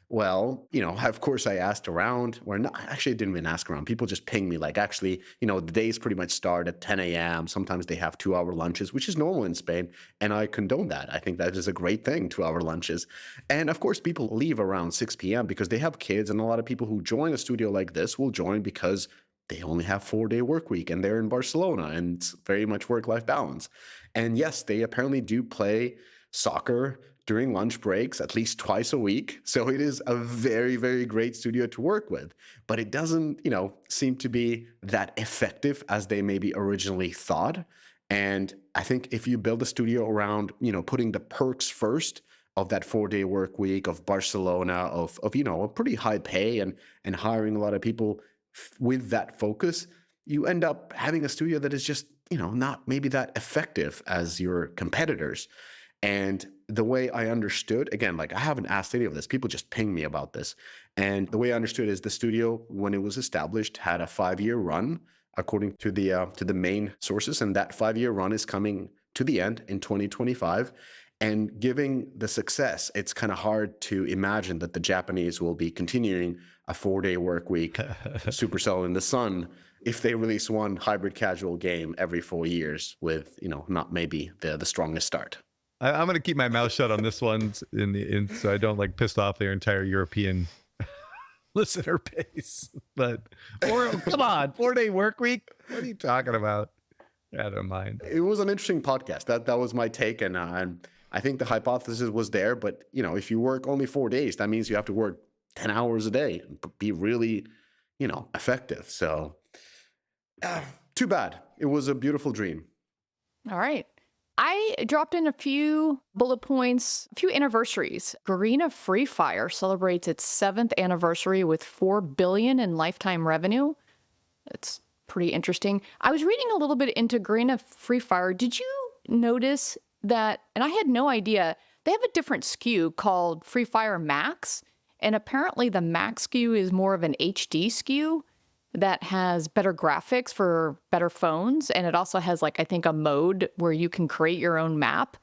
Well, of course I asked around, or not, actually I didn't even ask around. People just ping me like, actually, the days pretty much start at 10 a.m. Sometimes they have 2-hour lunches, which is normal in Spain. And I condone that. I think that is a great thing, 2-hour lunches. And of course, people leave around 6 p.m. because they have kids. And a lot of people who join a studio like this will join because they only have 4-day work week and they're in Barcelona and it's very much work-life balance. And yes, they apparently do play soccer during lunch breaks at least twice a week. So it is a very, very great studio to work with, but it doesn't, seem to be that effective as they maybe originally thought. And I think if you build a studio around, putting the perks first of that 4-day work week, of Barcelona, of a pretty high pay and hiring a lot of people with that focus, you end up having a studio that is just, not maybe that effective as your competitors. And the way I understood, again, like I haven't asked any of this, people just ping me about this. And the way I understood is the studio, when it was established, had a 5-year run, according to the main sources. And that 5-year run is coming to the end in 2025. And given the success, it's kind of hard to imagine that the Japanese will be continuing a 4-day work week, Supercell in the Sun, if they release one hybrid casual game every 4 years with, not maybe the strongest start. I'm going to keep my mouth shut on this one so I don't like piss off their entire European listener base. But come on, 4-day work week. What are you talking about? I don't mind. It was an interesting podcast. That was my take, and I think the hypothesis was there. But if you work only 4 days, that means you have to work 10 hours a day and be really, effective. So, too bad. It was a beautiful dream. All right. I dropped in a few bullet points, a few anniversaries. Garena Free Fire celebrates its 7th anniversary with $4 billion in lifetime revenue. It's pretty interesting. I was reading a little bit into Garena Free Fire. Did you notice that, and I had no idea, they have a different SKU called Free Fire Max, and apparently the Max SKU is more of an HD SKU that has better graphics for better phones, and it also has, like, I think a mode where you can create your own map.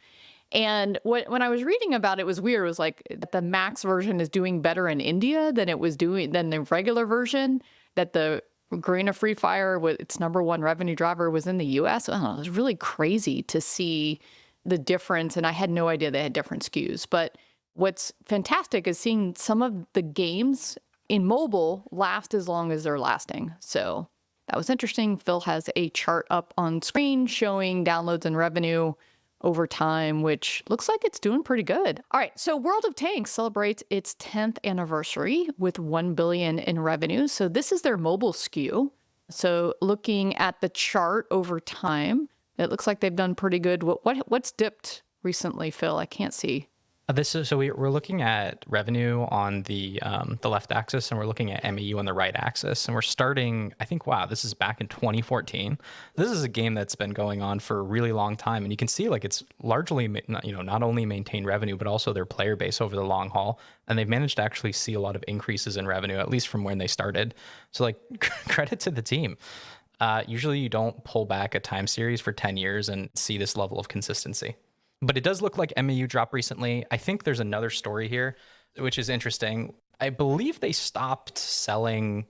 And when I was reading about it, it was weird. It was like the Max version is doing better in India than the regular version, that the Garena Free Fire, with its #1 revenue driver, was in the US. I don't know, it was really crazy to see the difference, and I had no idea they had different SKUs. But what's fantastic is seeing some of the games in mobile last as long as they're lasting. So that was interesting. Phil has a chart up on screen showing downloads and revenue over time, which looks like it's doing pretty good. All right, so World of Tanks celebrates its 10th anniversary with $1 billion in revenue. So this is their mobile SKU. So looking at the chart over time, it looks like they've done pretty good. What's dipped recently, Phil? I can't see. We're looking at revenue on the left axis, and we're looking at MAU on the right axis, and we're starting. I think, wow, this is back in 2014. This is a game that's been going on for a really long time, and you can see like it's largely not only maintained revenue but also their player base over the long haul, and they've managed to actually see a lot of increases in revenue, at least from when they started. So like credit to the team. Usually you don't pull back a time series for 10 years and see this level of consistency. But it does look like MAU dropped recently. I think there's another story here, which is interesting. I believe they stopped selling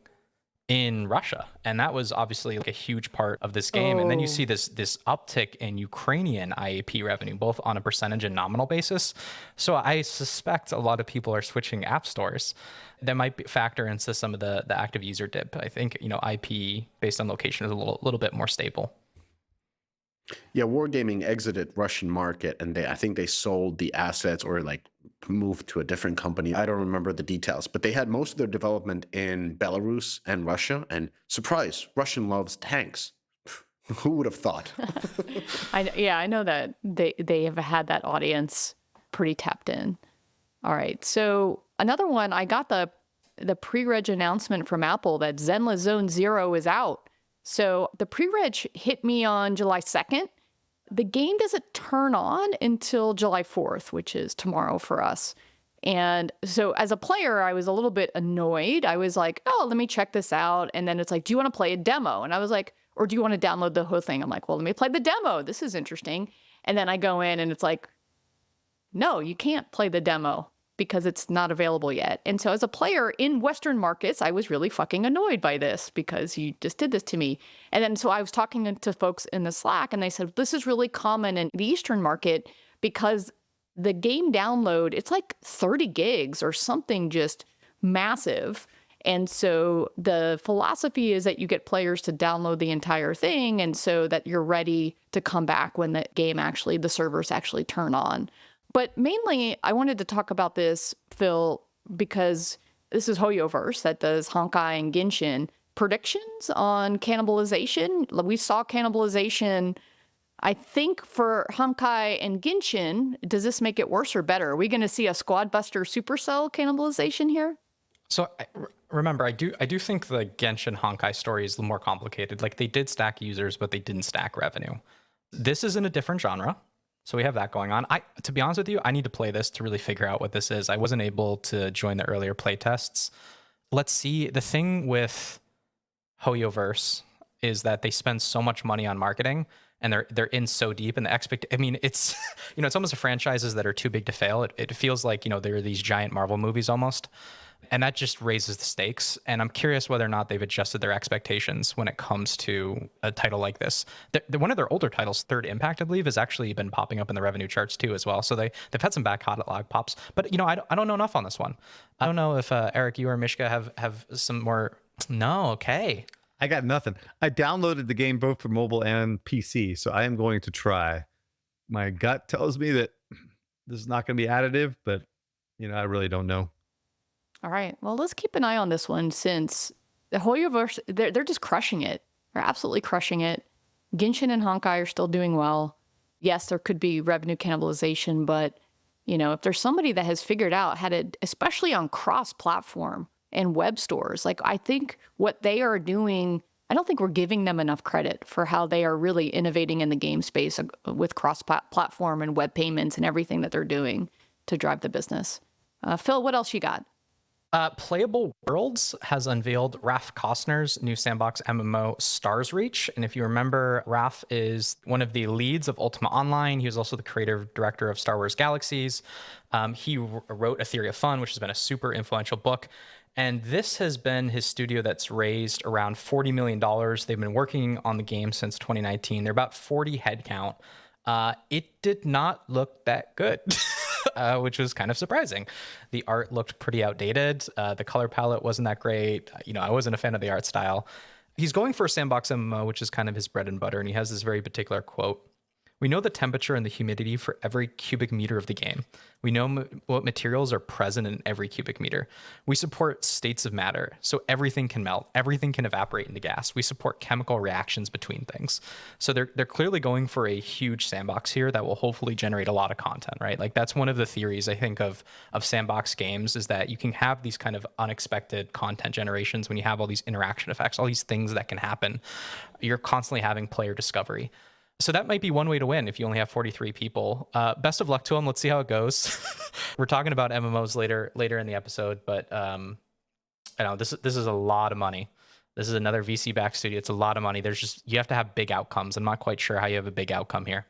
in Russia, and that was obviously like a huge part of this game. And then you see this uptick in Ukrainian IAP revenue, both on a percentage and nominal basis. So I suspect a lot of people are switching app stores. That might factor into some of the active user dip. I think IP based on location is a little bit more stable. Yeah, Wargaming exited Russian market, and I think they sold the assets or like moved to a different company. I don't remember the details, but they had most of their development in Belarus and Russia. And surprise, Russian loves tanks. Who would have thought? I know that they have had that audience pretty tapped in. All right, so another one, I got the pre-reg announcement from Apple that Zenla Zone Zero is out. So the pre-reg hit me on July 2nd. The game doesn't turn on until July 4th, which is tomorrow for us. And so as a player, I was a little bit annoyed. I was like, oh, let me check this out. And then it's like, do you want to play a demo? And I was like, or do you want to download the whole thing? I'm like, well, let me play the demo. This is interesting. And then I go in and it's like, no, you can't play the demo because it's not available yet. And so as a player in Western markets, I was really fucking annoyed by this because you just did this to me. And then so I was talking to folks in the Slack, and they said, this is really common in the Eastern market because the game download, it's like 30 gigs or something just massive. And so the philosophy is that you get players to download the entire thing, and so that you're ready to come back when the servers actually turn on. But mainly, I wanted to talk about this, Phil, because this is Hoyoverse that does Honkai and Genshin. Predictions on cannibalization? We saw cannibalization, I think, for Honkai and Genshin. Does this make it worse or better? Are we going to see a Squadbuster Supercell cannibalization here? So remember, I do think the Genshin Honkai story is a little more complicated. Like, they did stack users, but they didn't stack revenue. This is in a different genre. So we have that going on. To be honest with you, I need to play this to really figure out what this is. I wasn't able to join the earlier play tests. Let's see. The thing with Hoyoverse is that they spend so much money on marketing, and they're in so deep, and I mean, it's it's almost franchises that are too big to fail. It feels like they're these giant Marvel movies almost, and that just raises the stakes. And I'm curious whether or not they've adjusted their expectations when it comes to a title like this. One of their older titles, Third Impact, I believe, has actually been popping up in the revenue charts too as well. So they've had some back catalog pops. But I don't know enough on this one. I don't know if Eric, you or Mishka have some more. No, okay. I got nothing. I downloaded the game both for mobile and PC, so I am going to try. My gut tells me that this is not going to be additive, but I really don't know. All right. Well, let's keep an eye on this one since the Hoyoverse, they're just crushing it. They're absolutely crushing it. Genshin and Honkai are still doing well. Yes, there could be revenue cannibalization, but if there's somebody that has figured out how to, especially on cross-platform and web stores, like I think what they are doing, I don't think we're giving them enough credit for how they are really innovating in the game space with cross-platform and web payments and everything that they're doing to drive the business. Phil, what else you got? Playable Worlds has unveiled Raf Costner's new sandbox MMO Stars Reach. And if you remember, Raf is one of the leads of Ultima Online. He was also the creative director of Star Wars Galaxies. He wrote A Theory of Fun, which has been a super influential book. And this has been his studio that's raised around $40 million. They've been working on the game since 2019. They're about 40 headcount. It did not look that good. Which was kind of surprising. The art looked pretty outdated. The color palette wasn't that great. I wasn't a fan of the art style. He's going for a sandbox MMO, which is kind of his bread and butter. And he has this very particular quote. "We know the temperature and the humidity for every cubic meter of the game. We know what materials are present in every cubic meter. We support states of matter, so everything can melt, everything can evaporate into gas. We support chemical reactions between things." So they're clearly going for a huge sandbox here that will hopefully generate a lot of content, right? Like that's one of the theories I think of sandbox games, is that you can have these kind of unexpected content generations when you have all these interaction effects, all these things that can happen. You're constantly having player discovery. So that might be one way to win if you only have 43 people. Best of luck to them. Let's see how it goes. We're talking about MMOs later in the episode, but I know this is a lot of money. This is another VC-backed studio. It's a lot of money. You have to have big outcomes. I'm not quite sure how you have a big outcome here.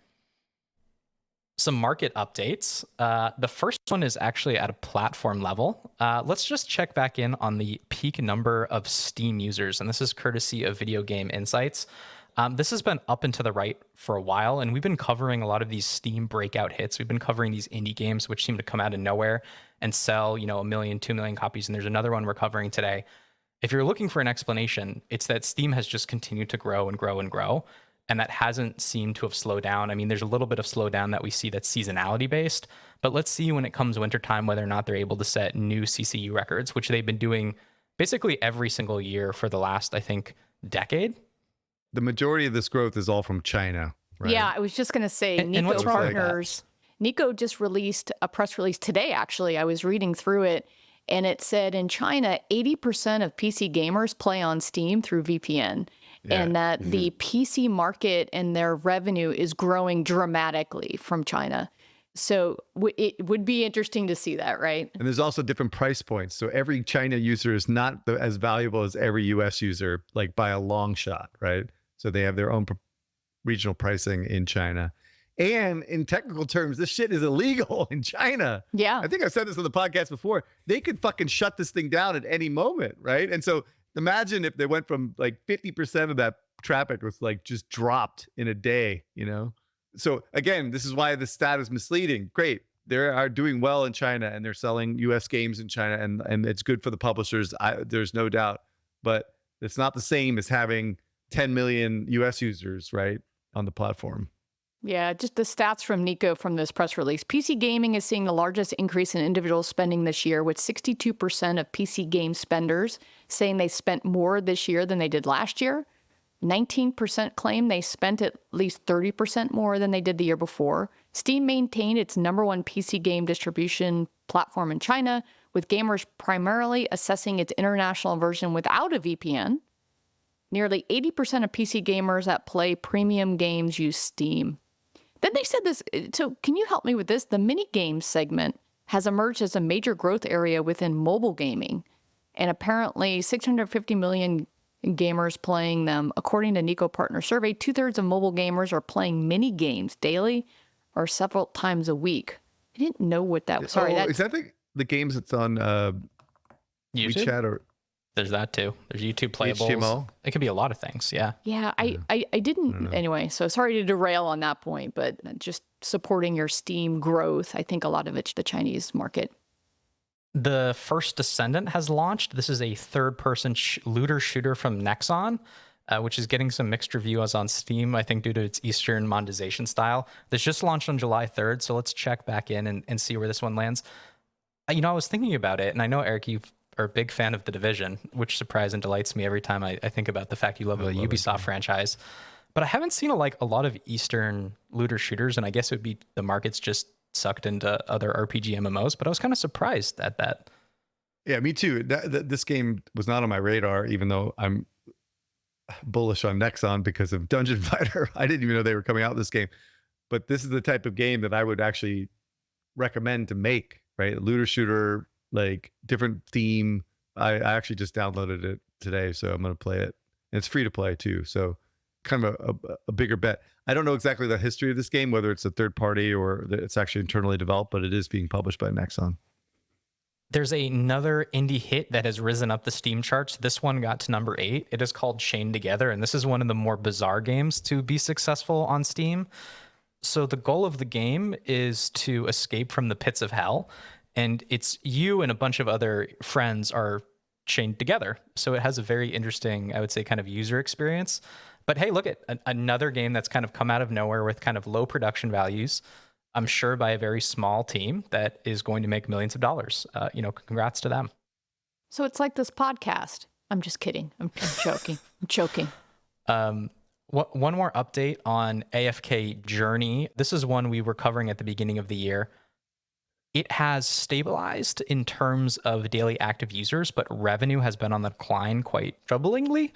Some market updates. The first one is actually at a platform level. Let's just check back in on the peak number of Steam users, and this is courtesy of Video Game Insights. This has been up and to the right for a while, and we've been covering a lot of these Steam breakout hits. We've been covering these indie games which seem to come out of nowhere and sell, 1 million, 2 million copies, and there's another one we're covering today. If you're looking for an explanation, it's that Steam has just continued to grow and grow and grow, and that hasn't seemed to have slowed down. I mean, there's a little bit of slowdown that we see that's seasonality based, but let's see when it comes wintertime whether or not they're able to set new CCU records, which they've been doing basically every single year for the last, I think, decade. The majority of this growth is all from China, right? Yeah, I was just going to say, and Nico Partners. Nico just released a press release today, actually. I was reading through it, and it said in China, 80% of PC gamers play on Steam through VPN, and that the PC market and their revenue is growing dramatically from China. So it would be interesting to see that, right? And there's also different price points. So every China user is not as valuable as every US user, like by a long shot, right? So they have their own regional pricing in China. And in technical terms, this shit is illegal in China. Yeah. I think I've said this on the podcast before. They could fucking shut this thing down at any moment, right? And so imagine if they went from like 50% of that traffic was like just dropped in a day, So again, this is why the stat is misleading. Great. They are doing well in China and they're selling US games in China and it's good for the publishers. There's no doubt, but it's not the same as having 10 million US users, right, on the platform. Yeah, just the stats from Nico from this press release. PC gaming is seeing the largest increase in individual spending this year, with 62% of PC game spenders saying they spent more this year than they did last year. 19% claim they spent at least 30% more than they did the year before. Steam maintained its #1 PC game distribution platform in China, with gamers primarily accessing its international version without a VPN. Nearly 80% of PC gamers that play premium games use Steam. Then they said this, so can you help me with this? The mini game segment has emerged as a major growth area within mobile gaming. And apparently 650 million gamers playing them. According to Nico Partner Survey, 2/3 of mobile gamers are playing mini games daily or several times a week. I didn't know what that was. Sorry, is that the games that's on YouTube? WeChat or There's that too. There's YouTube playables. HTML? It could be a lot of things. Yeah. Yeah, I didn't anyway. So sorry to derail on that point, but just supporting your Steam growth. I think a lot of it's the Chinese market. The first Descendant has launched. This is a third-person looter shooter from Nexon, which is getting some mixed reviews on Steam, I think due to its Eastern monetization style. This just launched on July 3rd, so let's check back in and see where this one lands. I was thinking about it, and I know, Eric, you are a big fan of The Division, which surprises and delights me every time I think about the fact you love a Ubisoft franchise. But I haven't seen a lot of Eastern looter shooters, and I guess it would be the market's just sucked into other RPG MMOs, but I was kind of surprised at that. Yeah, me too. This game was not on my radar, even though I'm bullish on Nexon because of Dungeon Fighter. I didn't even know they were coming out with this game. But this is the type of game that I would actually recommend to make, right? Looter shooter, like different theme. I actually just downloaded it today, so I'm going to play it. And it's free to play too, so kind of a bigger bet. I don't know exactly the history of this game, whether it's a third party or it's actually internally developed, but it is being published by Nexon. There's another indie hit that has risen up the Steam charts. This one got to number 8. It is called Chained Together, and this is one of the more bizarre games to be successful on Steam. So the goal of the game is to escape from the pits of hell, and it's you and a bunch of other friends are chained together. So it has a very interesting, I would say, kind of user experience. But hey, look at another game that's kind of come out of nowhere with kind of low production values, I'm sure by a very small team that is going to make millions of dollars. Congrats to them. So it's like this podcast. I'm just kidding. I'm joking. I'm joking. One more update on AFK Journey. This is one we were covering at the beginning of the year. It has stabilized in terms of daily active users, but revenue has been on the decline quite troublingly,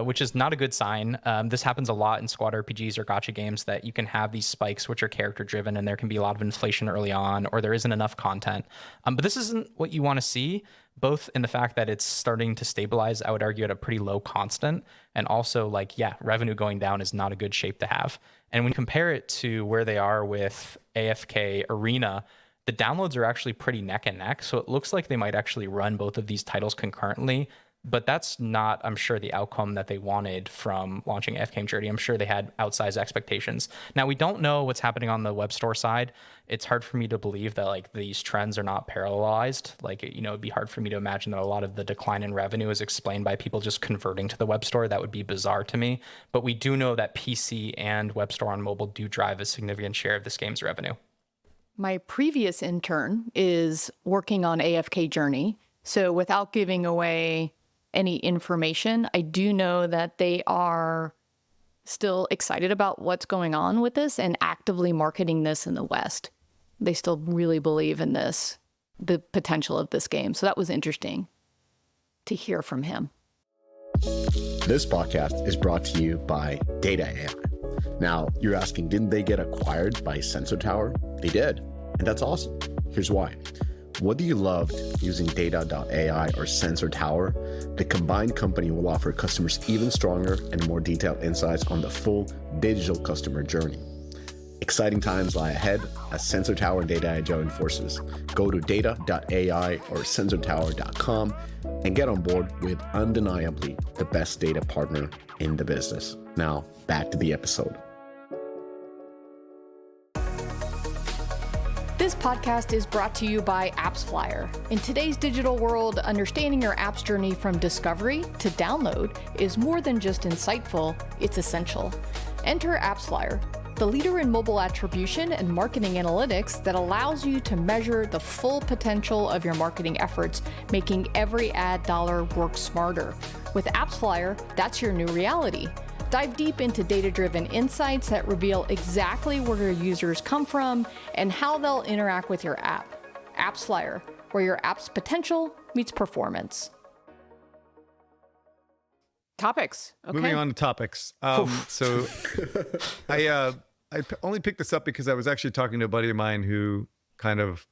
which is not a good sign. This happens a lot in squad RPGs or gacha games, that you can have these spikes which are character driven and there can be a lot of inflation early on, or there isn't enough content. But this isn't what you want to see, both in the fact that it's starting to stabilize, I would argue, at a pretty low constant, and also revenue going down is not a good shape to have. And when you compare it to where they are with AFK Arena, the downloads are actually pretty neck and neck. So it looks like they might actually run both of these titles concurrently, but that's not, I'm sure, the outcome that they wanted from launching AFK Journey. I'm sure they had outsized expectations. Now, we don't know what's happening on the web store side. It's hard for me to believe that these trends are not parallelized. It'd be hard for me to imagine that a lot of the decline in revenue is explained by people just converting to the web store. That would be bizarre to me. But we do know that PC and web store on mobile do drive a significant share of this game's revenue. My previous intern is working on AFK Journey. So without giving away any information, I do know that they are still excited about what's going on with this and actively marketing this in the West. They still really believe in this, the potential of this game. So that was interesting to hear from him. This podcast is brought to you by Data AI. Now, you're asking, didn't they get acquired by Sensor Tower? They did, and that's awesome. Here's why. Whether you loved using Data.ai or Sensor Tower, the combined company will offer customers even stronger and more detailed insights on the full digital customer journey. Exciting times lie ahead as Sensor Tower and Data AI join forces. Go to Data.ai or SensorTower.com and get on board with undeniably the best data partner in the business. Now, back to the episode. This podcast is brought to you by AppsFlyer. In today's digital world, understanding your app's journey from discovery to download is more than just insightful, it's essential. Enter AppsFlyer, the leader in mobile attribution and marketing analytics that allows you to measure the full potential of your marketing efforts, making every ad dollar work smarter. With AppsFlyer, that's your new reality. Dive deep into data-driven insights that reveal exactly where your users come from and how they'll interact with your app. AppsFlyer, where your app's potential meets performance. Topics. Okay. Moving on to topics. So I only picked this up because I was actually talking to a buddy of mine who kind of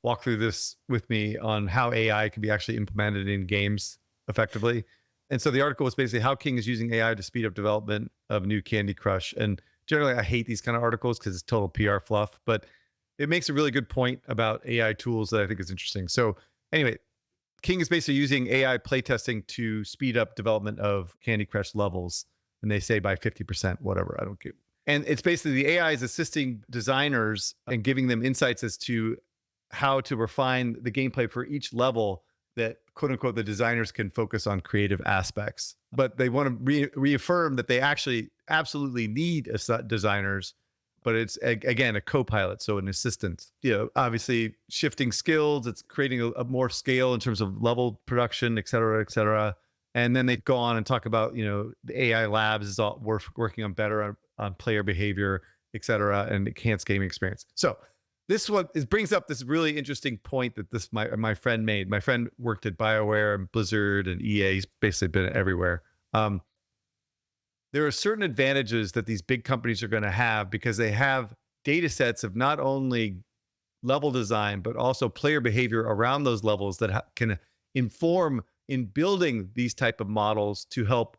walked through this with me on how AI can be actually implemented in games effectively. And so the article was basically how King is using AI to speed up development of new Candy Crush. And generally, I hate these kind of articles because it's total PR fluff, but it makes a really good point about AI tools that I think is interesting. So anyway, King is basically using AI playtesting to speed up development of Candy Crush levels. And they say by 50%, whatever, I don't care. And it's basically the AI is assisting designers and giving them insights as to how to refine the gameplay for each level that, quote unquote, the designers can focus on creative aspects. But they want to reaffirm that they actually absolutely need designers, but it's, again, a co-pilot, so an assistant. Obviously shifting skills, it's creating a more scale in terms of level production, et cetera, et cetera. And then they go on and talk about, the AI labs is all working on better on player behavior, et cetera, and enhanced gaming experience. So this one brings up this really interesting point that my friend made. My friend worked at BioWare and Blizzard and EA. He's basically been everywhere. There are certain advantages that these big companies are going to have because they have data sets of not only level design, but also player behavior around those levels that can inform in building these type of models to help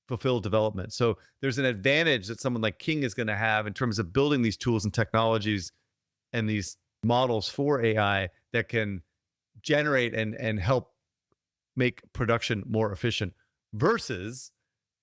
fulfill development. So there's an advantage that someone like King is going to have in terms of building these tools and technologies and these models for AI that can generate and help make production more efficient, versus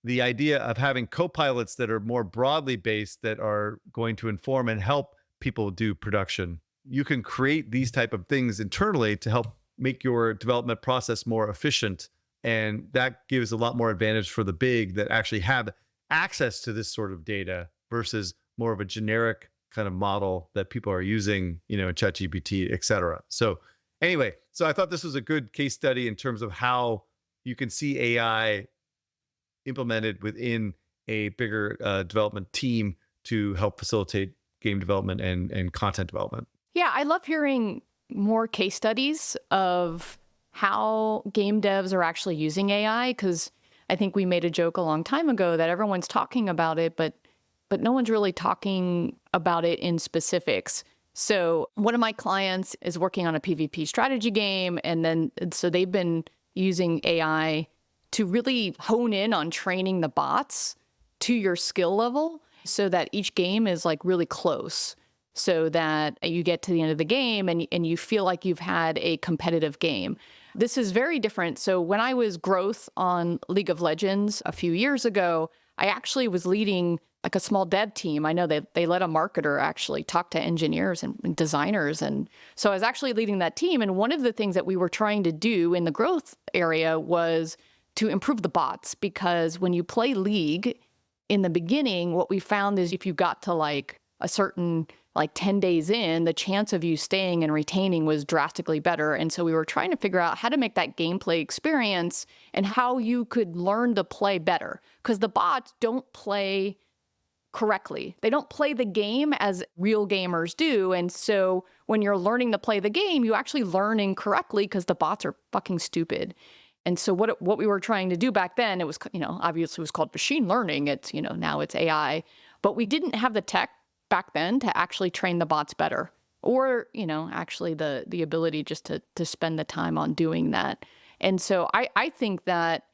the idea of having co-pilots that are more broadly based that are going to inform and help people do production. You can create these type of things internally to help make your development process more efficient. And that gives a lot more advantage for the big that actually have access to this sort of data versus more of a generic kind of model that people are using, in ChatGPT, et cetera. So anyway, so I thought this was a good case study in terms of how you can see AI implemented within a bigger development team to help facilitate game development and content development. Yeah, I love hearing more case studies of how game devs are actually using AI, because I think we made a joke a long time ago that everyone's talking about it, but no one's really talking about it in specifics. So one of my clients is working on a PvP strategy game, so they've been using AI to really hone in on training the bots to your skill level so that each game is like really close, so that you get to the end of the game and you feel like you've had a competitive game. This is very different. So when I was growth on League of Legends a few years ago, I actually was leading like a small dev team. I know that they let a marketer actually talk to engineers and designers. And so I was actually leading that team. And one of the things that we were trying to do in the growth area was to improve the bots, because when you play League in the beginning, what we found is if you got to like a certain 10 days in, the chance of you staying and retaining was drastically better. And so we were trying to figure out how to make that gameplay experience and how you could learn to play better, because the bots don't play correctly. They don't play the game as real gamers do. And so when you're learning to play the game, you actually learn incorrectly because the bots are fucking stupid. And so what we were trying to do back then, it was, obviously it was called machine learning. It's, now it's AI, but we didn't have the tech back then to actually train the bots better, or, actually the ability just to spend the time on doing that. And so I think that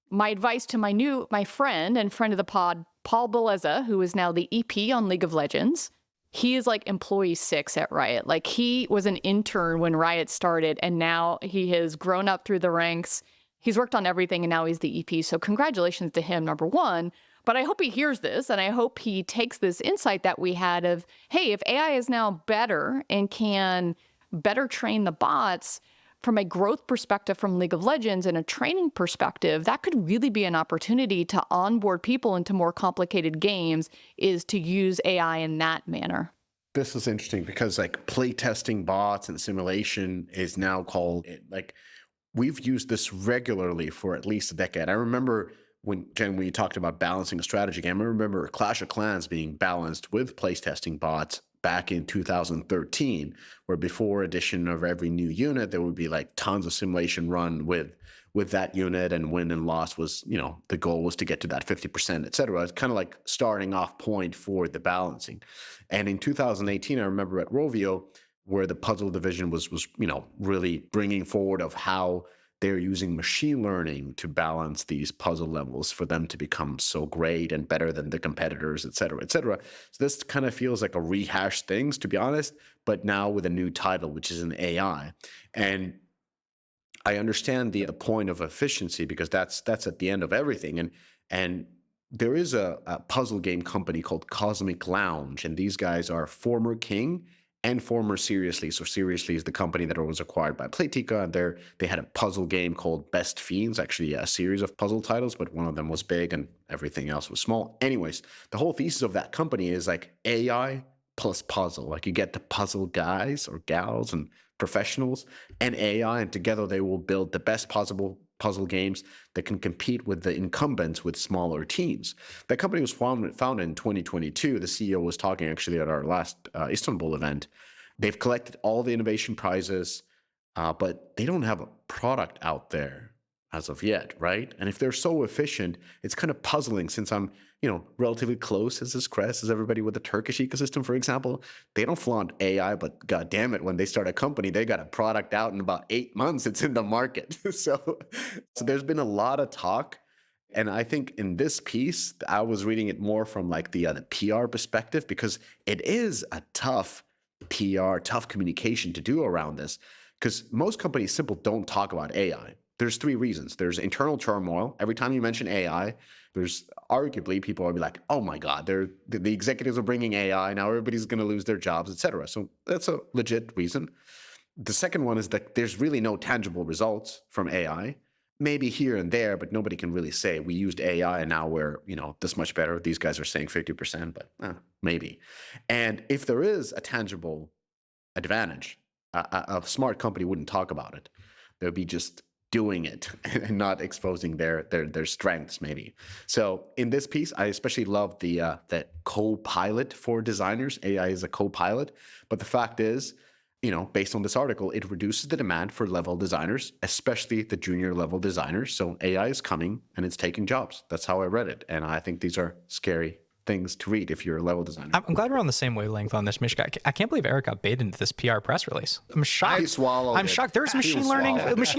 my advice to my friend and friend of the pod, Paul Beleza, who is now the EP on League of Legends, he is like employee 6 at Riot. Like, he was an intern when Riot started, and now he has grown up through the ranks. He's worked on everything, and now he's the EP. So congratulations to him, number one. But I hope he hears this, and I hope he takes this insight that we had of, hey, if AI is now better and can better train the bots from a growth perspective from League of Legends and a training perspective, that could really be an opportunity to onboard people into more complicated games, is to use AI in that manner. This is interesting because playtesting bots and simulation is now called, we've used this regularly for at least a decade. I remember when we talked about balancing a strategy game, I remember Clash of Clans being balanced with playtesting bots back in 2013, where before addition of every new unit, there would be tons of simulation run with that unit, and win and loss was, the goal was to get to that 50%, et cetera. It's kind of like starting off point for the balancing. And in 2018, I remember at Rovio, where the puzzle division was really bringing forward of how they're using machine learning to balance these puzzle levels for them to become so great and better than the competitors, et cetera, et cetera. So this kind of feels like a rehashed things, to be honest, but now with a new title, which is an AI. And I understand the point of efficiency, because that's at the end of everything. And there is a puzzle game company called Cosmic Lounge, and these guys are former King and former Seriously. So Seriously is the company that was acquired by Playtika, and they had a puzzle game called Best Fiends, actually a series of puzzle titles, but one of them was big and everything else was small. Anyways, the whole thesis of that company is like AI plus puzzle. Like you get the puzzle guys or gals and professionals and AI, and together they will build the best possible puzzle games that can compete with the incumbents with smaller teams. That company was founded in 2022. The CEO was talking actually at our last Istanbul event. They've collected all the innovation prizes, but they don't have a product out there as of yet, right? And if they're so efficient, it's kind of puzzling, since I'm, relatively close as this crest as everybody with the Turkish ecosystem, for example. They don't flaunt AI, but god damn it, when they start a company, they got a product out in about 8 months. It's in the market. So there's been a lot of talk. And I think in this piece, I was reading it more from like the PR perspective, because it is a tough PR, tough communication to do around this, because most companies simply don't talk about AI. There's 3 reasons. There's internal turmoil. Every time you mention AI, there's arguably people will be like, oh my God, the executives are bringing AI. Now everybody's going to lose their jobs, et cetera. So that's a legit reason. The second one is that there's really no tangible results from AI. Maybe here and there, but nobody can really say we used AI and now we're, this much better. These guys are saying 50%, but maybe. And if there is a tangible advantage, a smart company wouldn't talk about it. They'll be just doing it and not exposing their strengths, maybe. So in this piece, I especially love the co-pilot for designers. AI is a co-pilot, but the fact is, based on this article, it reduces the demand for level designers, especially the junior level designers. So AI is coming and it's taking jobs. That's how I read it. And I think these are scary things to read if you're a level designer. I'm glad we're on the same wavelength on this, Mishka. I can't believe Eric got baited into this PR press release. I'm shocked. I'm shocked. There's machine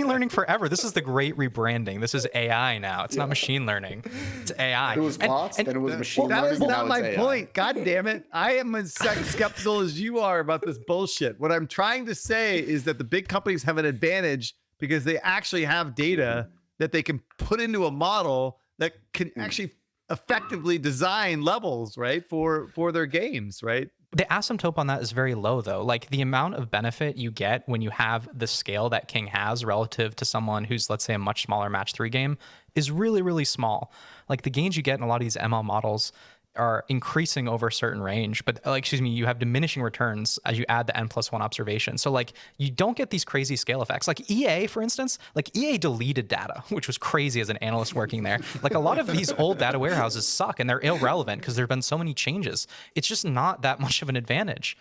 learning forever. This is the great rebranding. This is AI now. It's not machine learning. It's AI. It was bots, then it was machine learning. That was not my AI. point. God damn it. I am as skeptical as you are about this bullshit. What I'm trying to say is that the big companies have an advantage because they actually have data that they can put into a model that can actually effectively design levels, right, for their games, right? The asymptote on that is very low, though. Like the amount of benefit you get when you have the scale that King has relative to someone who's, let's say, a much smaller match 3 game is really, really small. Like the gains you get in a lot of these ML models are increasing over a certain range, but you have diminishing returns as you add the n+1 observation. So like you don't get these crazy scale effects. Like EA, for instance, EA deleted data, which was crazy as an analyst working there. Like a lot of these old data warehouses suck and they're irrelevant because there have been so many changes. It's just not that much of an advantage.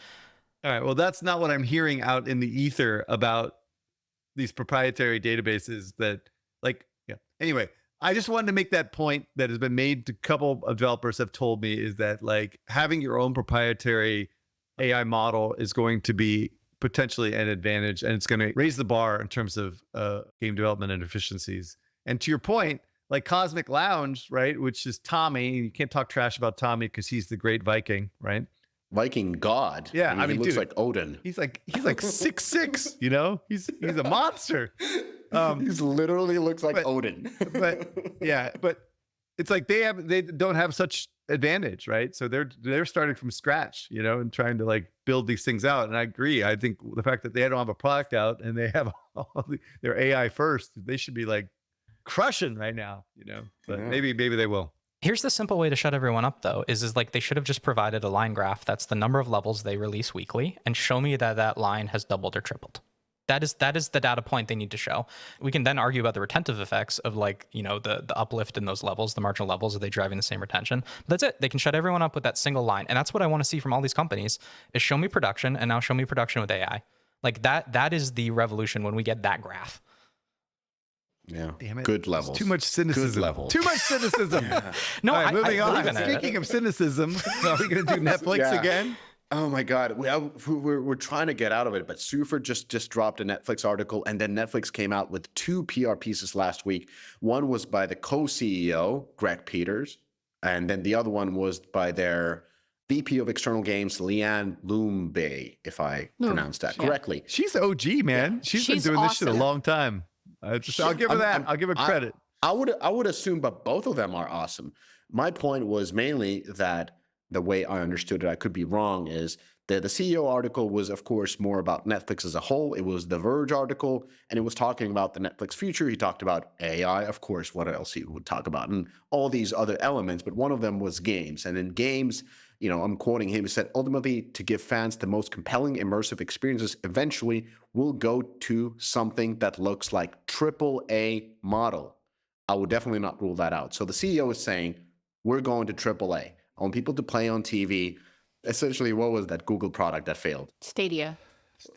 All right, well, that's not what I'm hearing out in the ether about these proprietary databases Anyway, I just wanted to make that point that has been made. A couple of developers have told me is that having your own proprietary AI model is going to be potentially an advantage, and it's going to raise the bar in terms of game development and efficiencies. And to your point, like Cosmic Lounge, right, which is Tommy. You can't talk trash about Tommy because he's the great Viking, right? Viking god. Yeah, he looks like Odin. He's like 6'6", he's a monster. He literally looks like Odin. but it's like they don't have such advantage, right? So they're starting from scratch, and trying to build these things out. And I agree. I think the fact that they don't have a product out and they have their AI first, they should be crushing right now, But maybe they will. Here's the simple way to shut everyone up, though, is they should have just provided a line graph that's the number of levels they release weekly and show me that line has doubled or tripled. That is the data point they need to show. We can then argue about the retentive effects of the uplift in those levels, the marginal levels. Are they driving the same retention? But that's it. They can shut everyone up with that single line. And that's what I want to see from all these companies is show me production and now show me production with AI. That is the revolution when we get that graph. Yeah. Damn it. Good levels. Too much cynicism. Good levels. Too much cynicism. No, All right, moving I on. believe in it. Speaking of cynicism, are we going to do Netflix again? Oh my God, we're trying to get out of it, but Sufer just dropped a Netflix article, and then Netflix came out with 2 PR pieces last week. One was by the co-CEO, Greg Peters, and then the other one was by their VP of External Games, Leanne Lumbe, if I pronounced that correctly. She's OG, man. She's been doing this shit a long time. I'll give her that. I'll give her credit. I would assume, but both of them are awesome. My point was mainly that the way I understood it, I could be wrong, is that the CEO article was, of course, more about Netflix as a whole. It was the Verge article, and it was talking about the Netflix future. He talked about AI, of course, what else he would talk about, and all these other elements, but one of them was games. And in games, I'm quoting him, he said, ultimately, to give fans the most compelling, immersive experiences, eventually we'll go to something that looks like AAA model. I would definitely not rule that out. So the CEO is saying, we're going to AAA. I want people to play on TV. Essentially, what was that Google product that failed? Stadia.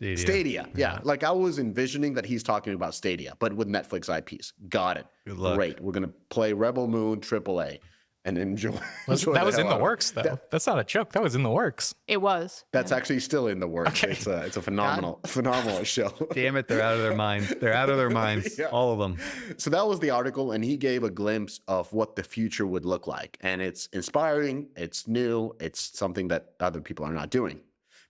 Yeah. Like I was envisioning that he's talking about Stadia, but with Netflix IPs. Got it. Good luck. Great. We're going to play Rebel Moon AAA and enjoy. That was in the works, though. That's not a joke. That was in the works. It was. That's actually still in the works. Okay. It's a phenomenal show. Damn it, they're out of their minds. They're out of their minds, Yeah. all of them. So that was the article, and he gave a glimpse of what the future would look like. And it's inspiring, it's new, it's something that other people are not doing.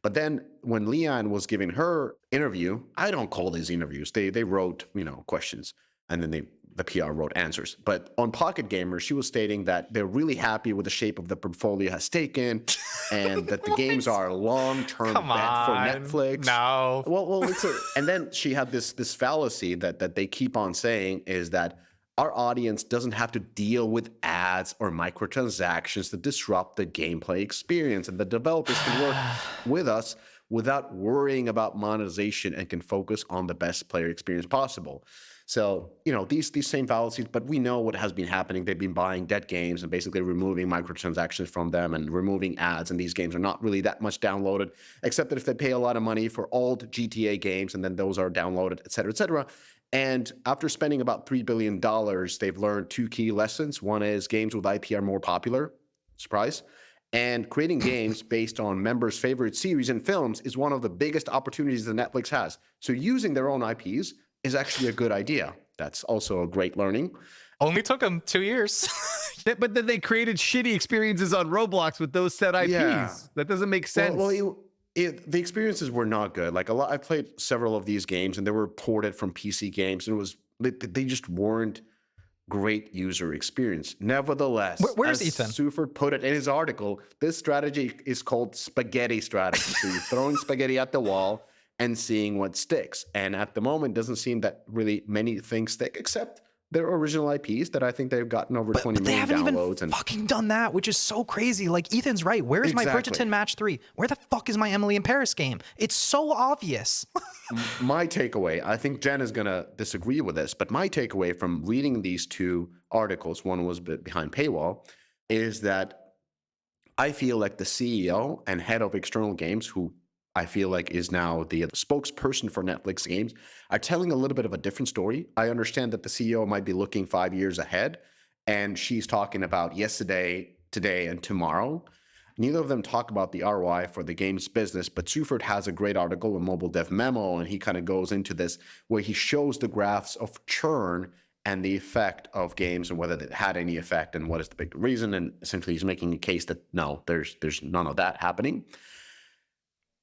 But then when Leanne was giving her interview, I don't call these interviews. They wrote, questions, and then the PR wrote answers. But on Pocket Gamer, she was stating that they're really happy with the shape of the portfolio has taken, and that the games are a long-term bet for Netflix. No. Well, and then she had this fallacy that they keep on saying is that our audience doesn't have to deal with ads or microtransactions that disrupt the gameplay experience, and the developers can work with us without worrying about monetization and can focus on the best player experience possible. So, these same fallacies, but we know what has been happening. They've been buying dead games and basically removing microtransactions from them and removing ads, and these games are not really that much downloaded, except that if they pay a lot of money for old GTA games, and then those are downloaded, et cetera, et cetera. And after spending about $3 billion, they've learned 2 key lessons. One is games with IP are more popular. Surprise. And creating games based on members' favorite series and films is one of the biggest opportunities that Netflix has. So using their own IPs is actually a good idea. That's also a great learning. Only took them 2 years. But then they created shitty experiences on Roblox with those set IPs. Yeah. That doesn't make sense. The experiences were not good. Like I played several of these games, and they were ported from PC games, and they just weren't great user experience. Nevertheless, where's as Ethan? Sufer put it in his article, this strategy is called spaghetti strategy. So you're throwing spaghetti at the wall and seeing what sticks. And at the moment, it doesn't seem that really many things stick, except their original IPs that I think they've gotten over 20 million downloads. They haven't even fucking done that, which is so crazy. Like, Ethan's right. Where's my Bridgerton Match 3? Where the fuck is my Emily in Paris game? It's so obvious. My takeaway, I think Jen is going to disagree with this, but my takeaway from reading these 2 articles, one was behind paywall, is that I feel like the CEO and head of external games, who I feel like is now the spokesperson for Netflix games, are telling a little bit of a different story. I understand that the CEO might be looking 5 years ahead, and she's talking about yesterday, today, and tomorrow. Neither of them talk about the ROI for the games business, but Sufert has a great article, a mobile dev memo, and he kind of goes into this where he shows the graphs of churn and the effect of games and whether it had any effect and what is the big reason. And essentially he's making a case that no, there's none of that happening.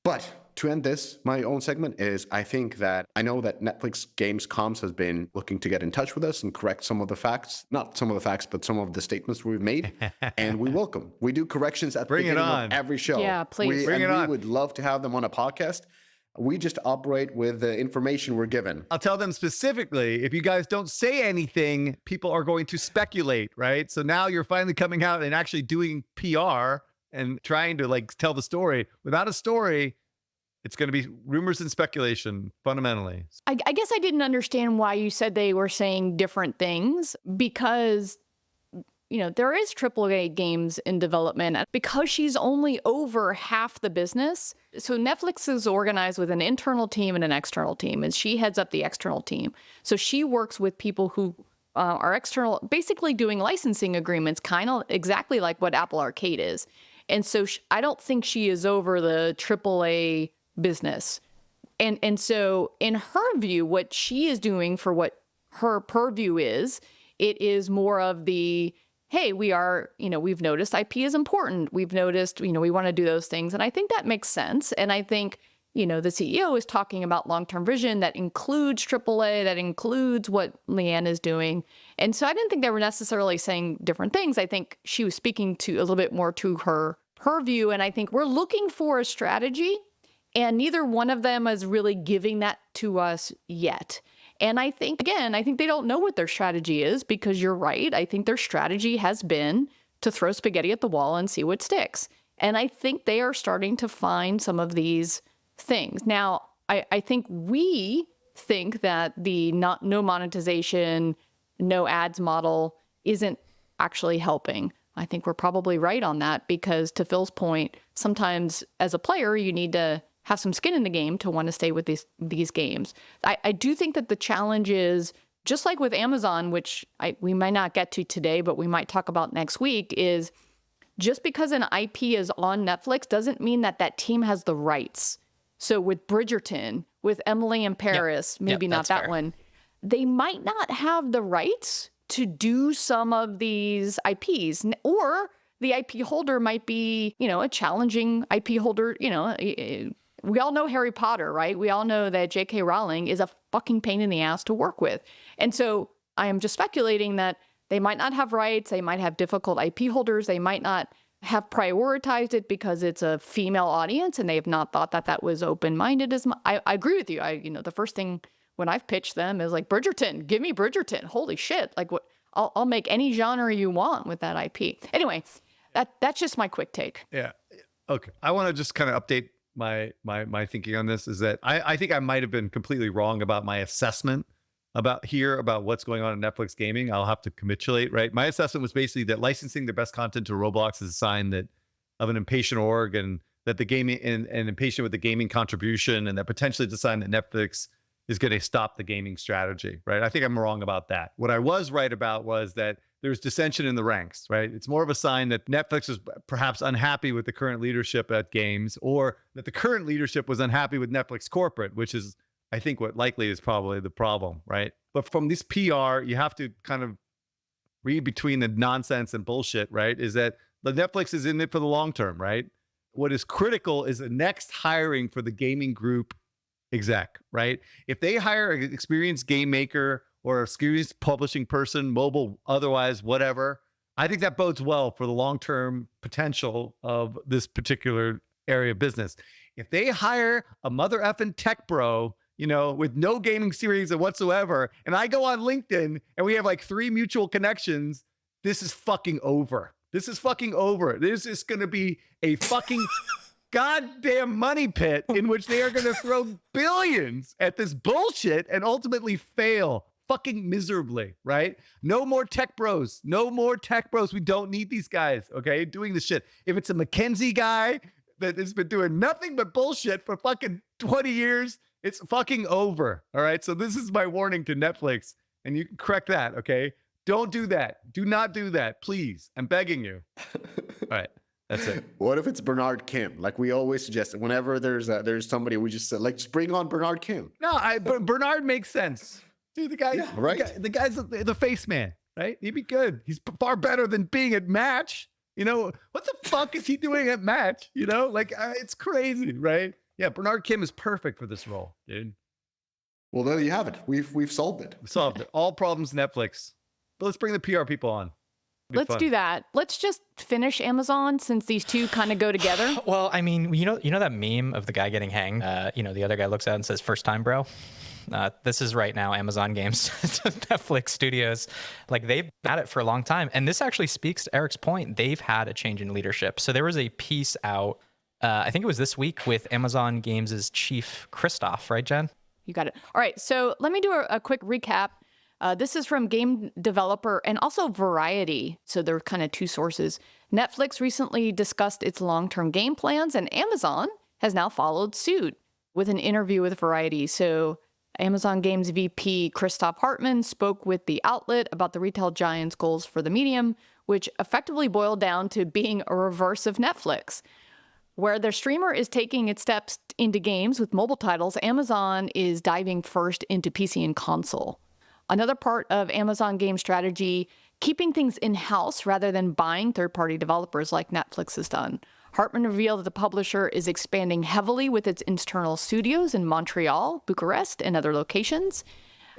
But to end this, my own segment is I know that Netflix Games Comms has been looking to get in touch with us and correct some of the facts, not some of the facts, but some of the statements we've made. And we welcome. We do corrections at the beginning of every show. Yeah, please. Bring it on. We would love to have them on a podcast. We just operate with the information we're given. I'll tell them specifically, if you guys don't say anything, people are going to speculate, right? So now you're finally coming out and actually doing PR and trying to tell the story. Without a story, it's going to be rumors and speculation, fundamentally. I guess I didn't understand why you said they were saying different things, because, there is AAA games in development. Because she's only over half the business, so Netflix is organized with an internal team and an external team, and she heads up the external team. So she works with people who are external, basically doing licensing agreements, kind of exactly like what Apple Arcade is. And so I don't think she is over the AAA business. And so in her view, what she is doing for what her purview is, it is more of the, hey, we've noticed IP is important. We've noticed, we want to do those things. And I think that makes sense. And I think, the CEO is talking about long-term vision that includes AAA, that includes what Leanne is doing. And so I didn't think they were necessarily saying different things. I think she was speaking to a little bit more to her view. And I think we're looking for a strategy, and neither one of them is really giving that to us yet. And I think they don't know what their strategy is, because you're right. I think their strategy has been to throw spaghetti at the wall and see what sticks. And I think they are starting to find some of these things. Now, I think we think that the no monetization, no ads model isn't actually helping. I think we're probably right on that, because to Phil's point, sometimes as a player, you need to have some skin in the game to want to stay with these games. I do think that the challenge is, just like with Amazon, which we might not get to today, but we might talk about next week, is just because an IP is on Netflix doesn't mean that that team has the rights. So with Bridgerton, with Emily in Paris, maybe not that one, they might not have the rights to do some of these IPs, or the IP holder might be, a challenging IP holder. We all know Harry Potter, right? We all know that J.K. Rowling is a fucking pain in the ass to work with. And so I am just speculating that they might not have rights. They might have difficult IP holders. They might not have prioritized it because it's a female audience, and they have not thought that that was open-minded as much. I agree with you. The first thing when I've pitched them is like, Bridgerton, give me Bridgerton. Holy shit. Like, what? I'll make any genre you want with that IP. Anyway, that's just my quick take. Yeah. Okay. I want to just kind of update my thinking on this. Is that I think I might have been completely wrong about my assessment about what's going on in Netflix gaming. I'll have to capitulate, right? My assessment was basically that licensing their best content to Roblox is a sign of an impatient org, and that the gaming and impatient with the gaming contribution, and that potentially it's a sign that Netflix is going to stop the gaming strategy, right? I think I'm wrong about that. What I was right about was that there's dissension in the ranks, right? It's more of a sign that Netflix is perhaps unhappy with the current leadership at games, or that the current leadership was unhappy with Netflix corporate, which is, I think, what likely is probably the problem, right? But from this PR, you have to kind of read between the nonsense and bullshit, right? Is that the Netflix is in it for the long term, right? What is critical is the next hiring for the gaming group exec, right? If they hire an experienced game maker or a experienced publishing person, mobile, otherwise, whatever, I think that bodes well for the long-term potential of this particular area of business. If they hire a mother effing tech bro, with no gaming series whatsoever, and I go on LinkedIn and we have like 3 mutual connections, this is fucking over. This is fucking over. This is going to be a fucking goddamn money pit in which they are going to throw billions at this bullshit and ultimately fail fucking miserably, right? No more tech bros. No more tech bros. We don't need these guys, okay, doing this shit. If it's a McKinsey guy that has been doing nothing but bullshit for fucking 20 years, it's fucking over, all right? So this is my warning to Netflix, and you can correct that, okay? Don't do that. Do not do that, please. I'm begging you. All right, that's it. What if it's Bernard Kim? Like we always suggest, whenever there's somebody, we just just bring on Bernard Kim. No, Bernard makes sense. Dude, the guy, right? The guy's the face man, right? He'd be good. He's far better than being at Match. What the fuck is he doing at Match? It's crazy, right? Yeah, Bernard Kim is perfect for this role, dude. Well, there you have it. We've solved it. We solved it. All problems Netflix. But let's bring the PR people on. Let's do that. Let's just finish Amazon, since these two kind of go together. Well, I mean, you know that meme of the guy getting hanged? The other guy looks at it and says, "First time, bro." This is right now Amazon Games, Netflix Studios. Like, they've had it for a long time. And this actually speaks to Eric's point. They've had a change in leadership. So there was a piece out, I think it was this week, with Amazon Games' chief, Christoph, right, Jen? You got it. All right. So let me do a quick recap. This is from Game Developer and also Variety. So there are kind of two sources. Netflix recently discussed its long-term game plans, and Amazon has now followed suit with an interview with Variety. So Amazon Games VP Christoph Hartmann spoke with the outlet about the retail giant's goals for the medium, which effectively boiled down to being a reverse of Netflix. Where their streamer is taking its steps into games with mobile titles, Amazon is diving first into PC and console. Another part of Amazon game strategy, keeping things in-house rather than buying third-party developers like Netflix has done. Hartmann revealed that the publisher is expanding heavily with its internal studios in Montreal, Bucharest, and other locations.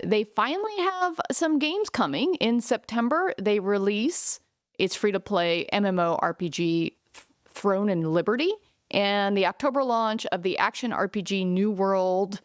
They finally have some games coming. In September, they release its free-to-play MMORPG Throne and Liberty, and the October launch of the action RPG New World,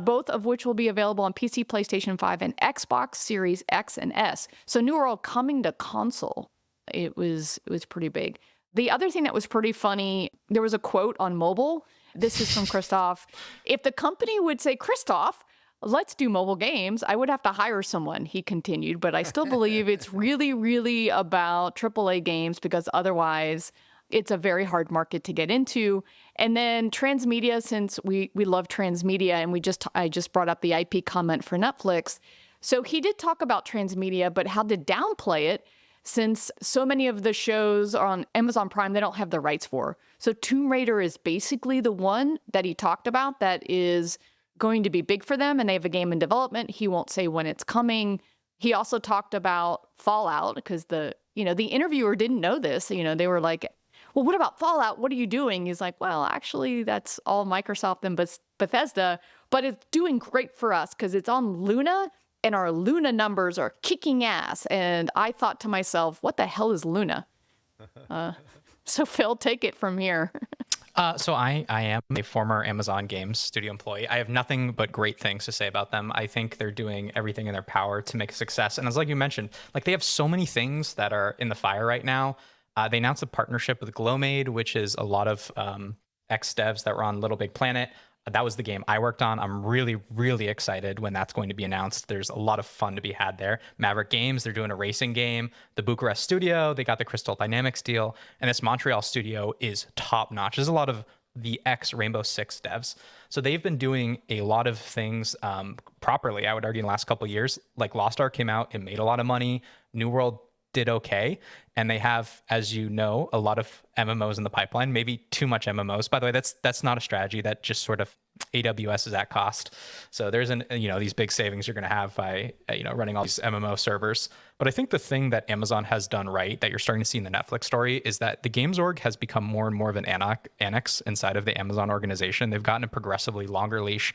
both of which will be available on PC, PlayStation 5, and Xbox Series X and S. So New World coming to console. It was pretty big. The other thing that was pretty funny, there was a quote on mobile. This is from Christoph. If the company would say, Christoph, let's do mobile games, I would have to hire someone, he continued. But I still believe it's really, really about AAA games because otherwise it's a very hard market to get into. And then transmedia, since we love transmedia, and I just brought up the IP comment for Netflix. So he did talk about transmedia, but how to downplay it, since so many of the shows are on Amazon Prime, they don't have the rights for. So Tomb Raider is basically the one that he talked about that is going to be big for them, and they have a game in development. He won't say when it's coming. He also talked about Fallout because the interviewer didn't know this. They were like, well, what about Fallout? What are you doing? He's like, well, actually, that's all Microsoft and Bethesda, but it's doing great for us because it's on Luna, and our Luna numbers are kicking ass. And I thought to myself, what the hell is Luna? So Phil, take it from here. So I am a former Amazon Games studio employee. I have nothing but great things to say about them. I think they're doing everything in their power to make a success. And as like you mentioned, like they have so many things that are in the fire right now. They announced a partnership with Glowmade, which is a lot of ex-devs that were on Little Big Planet. That was the game I worked on. I'm really, really excited when that's going to be announced. There's a lot of fun to be had there. Maverick Games, they're doing a racing game. The Bucharest studio, they got the Crystal Dynamics deal. And this Montreal studio is top notch. There's a lot of the ex-Rainbow Six devs. So they've been doing a lot of things properly, I would argue, in the last couple of years. Like Lost Ark came out, it made a lot of money. New World did okay, and they have, as you know, a lot of MMOs in the pipeline, maybe too much MMOs. By the way, that's not a strategy. That just sort of AWS is at cost. So there's these big savings you're going to have by running all these MMO servers. But I think the thing that Amazon has done right that you're starting to see in the Netflix story is that the games org has become more and more of an annex inside of the Amazon organization. They've gotten a progressively longer leash.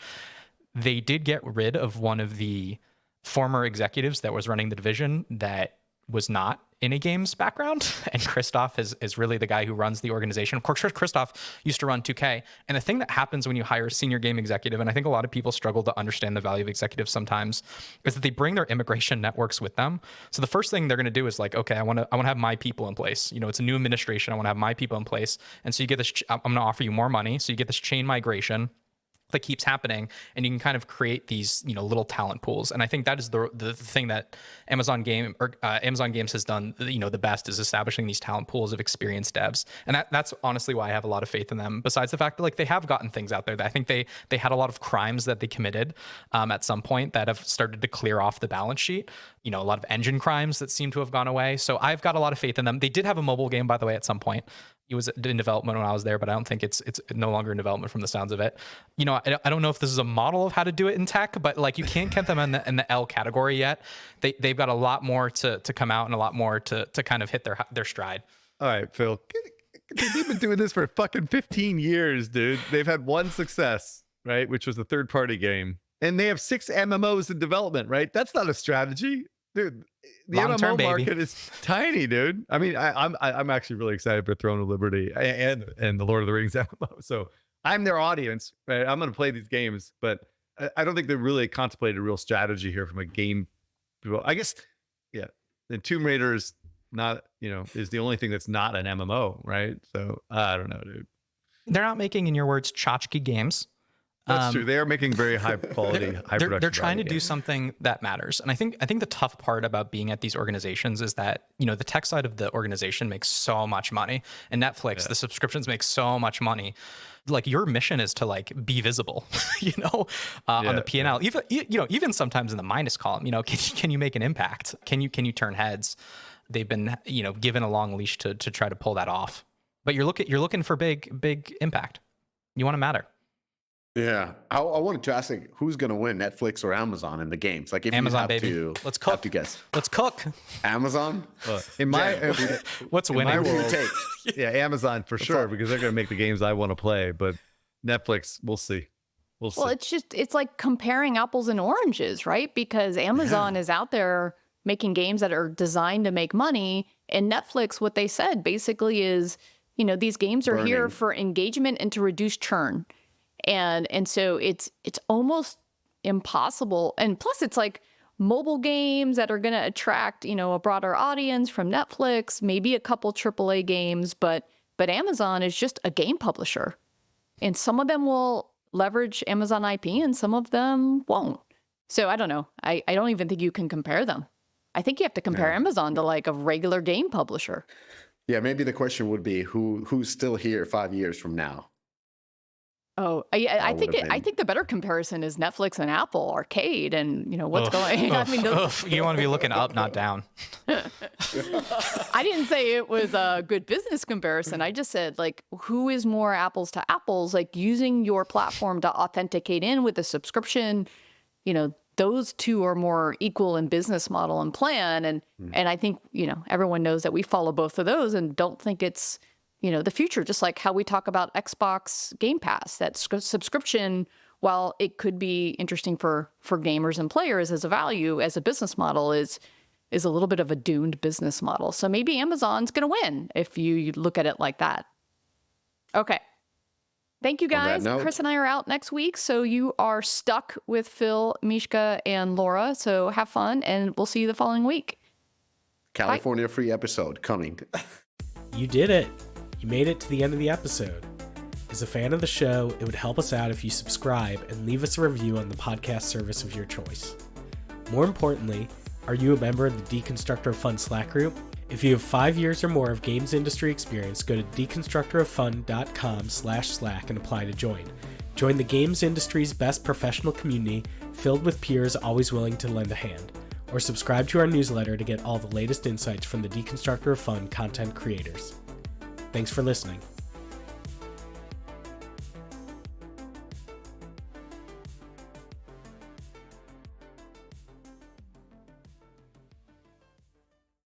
They did get rid of one of the former executives that was running the division that was not in a games background, and Christoph is really the guy who runs the organization. Of course, Christoph used to run 2K, and the thing that happens when you hire a senior game executive, and I think a lot of people struggle to understand the value of executives sometimes, is that they bring their immigration networks with them. So the first thing they're going to do is like, okay, I want to have my people in place. It's a new administration. I want to have my people in place, and so you get this. I'm going to offer you more money, so you get this chain migration that keeps happening, and you can kind of create these little talent pools. And I think that is the thing that Amazon Games has done the best, is establishing these talent pools of experienced devs. And that's honestly why I have a lot of faith in them, besides the fact that like they have gotten things out there that I think they had a lot of crimes that they committed at some point that have started to clear off the balance sheet. A lot of engine crimes that seem to have gone away. So I've got a lot of faith in them. They did have a mobile game, by the way, at some point. It was in development when I was there, but I don't think it's no longer in development from the sounds of it. I don't know if this is a model of how to do it in tech, but like you can't get them in the L category yet. They've got a lot more to come out and a lot more to kind of hit their stride. All right, Phil. They've been doing this for fucking 15 years, dude. They've had one success, right? Which was the third-party game. And they have 6 MMOs in development, right? That's not a strategy. Dude, the MMO market is tiny, dude. I mean, I'm actually really excited for Throne of Liberty and the Lord of the Rings MMO. So I'm their audience, right? I'm going to play these games, but I don't think they really contemplated a real strategy here from a game. I guess, yeah. The Tomb Raider is not, is the only thing that's not an MMO, right? So I don't know, dude. They're not making, in your words, tchotchke games. That's true. They are making very high quality, high production. They're trying to value do games. something that matters. And I think the tough part about being at these organizations is that, the tech side of the organization makes so much money, and Netflix, the subscriptions make so much money. Like, your mission is to like be visible, on the P&L, even sometimes in the minus column, can you make an impact? Can you turn heads? They've been, given a long leash to try to pull that off, but you're looking for big impact. You want to matter. Yeah, I wanted to ask, like, who's gonna win, Netflix or Amazon in the games? Like, if Amazon, you have baby. to, Let's cook. have to guess. Let's cook. Amazon. In my What's in winning? my Who do you world, take? yeah, Amazon for sure, because they're going to make the games I want to play. But Netflix, we'll see. We'll see. Well, it's like comparing apples and oranges, right? Because Amazon is out there making games that are designed to make money, and Netflix, what they said basically is, these games are here Burning. for engagement and to reduce churn. And so it's almost impossible. And plus it's like mobile games that are going to attract, a broader audience from Netflix, maybe a couple AAA games, but Amazon is just a game publisher. And some of them will leverage Amazon IP and some of them won't. So I don't know. I don't even think you can compare them. I think you have to compare Amazon to like a regular game publisher. Yeah, maybe the question would be who's still here 5 years from now. Oh, I would've think I been- think the better comparison is Netflix and Apple Arcade, and what's going. I mean, You want to be looking up, not down. I didn't say it was a good business comparison. I just said, like, who is more apples to apples? Like, using your platform to authenticate in with a subscription. Those two are more equal in business model and plan, and I think everyone knows that we follow both of those and don't think it's the future, just like how we talk about Xbox Game Pass. That subscription, while it could be interesting for gamers and players as a value, as a business model, is a little bit of a doomed business model. So maybe Amazon's going to win if you look at it like that. Okay. Thank you, that guys. note- Chris and I are out next week, so you are stuck with Phil, Mishka, and Laura. So have fun, and we'll see you the following week. California free episode coming. You did it. You made it to the end of the episode. As a fan of the show, it would help us out if you subscribe and leave us a review on the podcast service of your choice. More importantly, are you a member of the Deconstructor of Fun Slack group? If you have 5 years or more of games industry experience, go to deconstructoroffun.com/Slack and apply to join. Join the games industry's best professional community filled with peers always willing to lend a hand. Or subscribe to our newsletter to get all the latest insights from the Deconstructor of Fun content creators. Thanks for listening.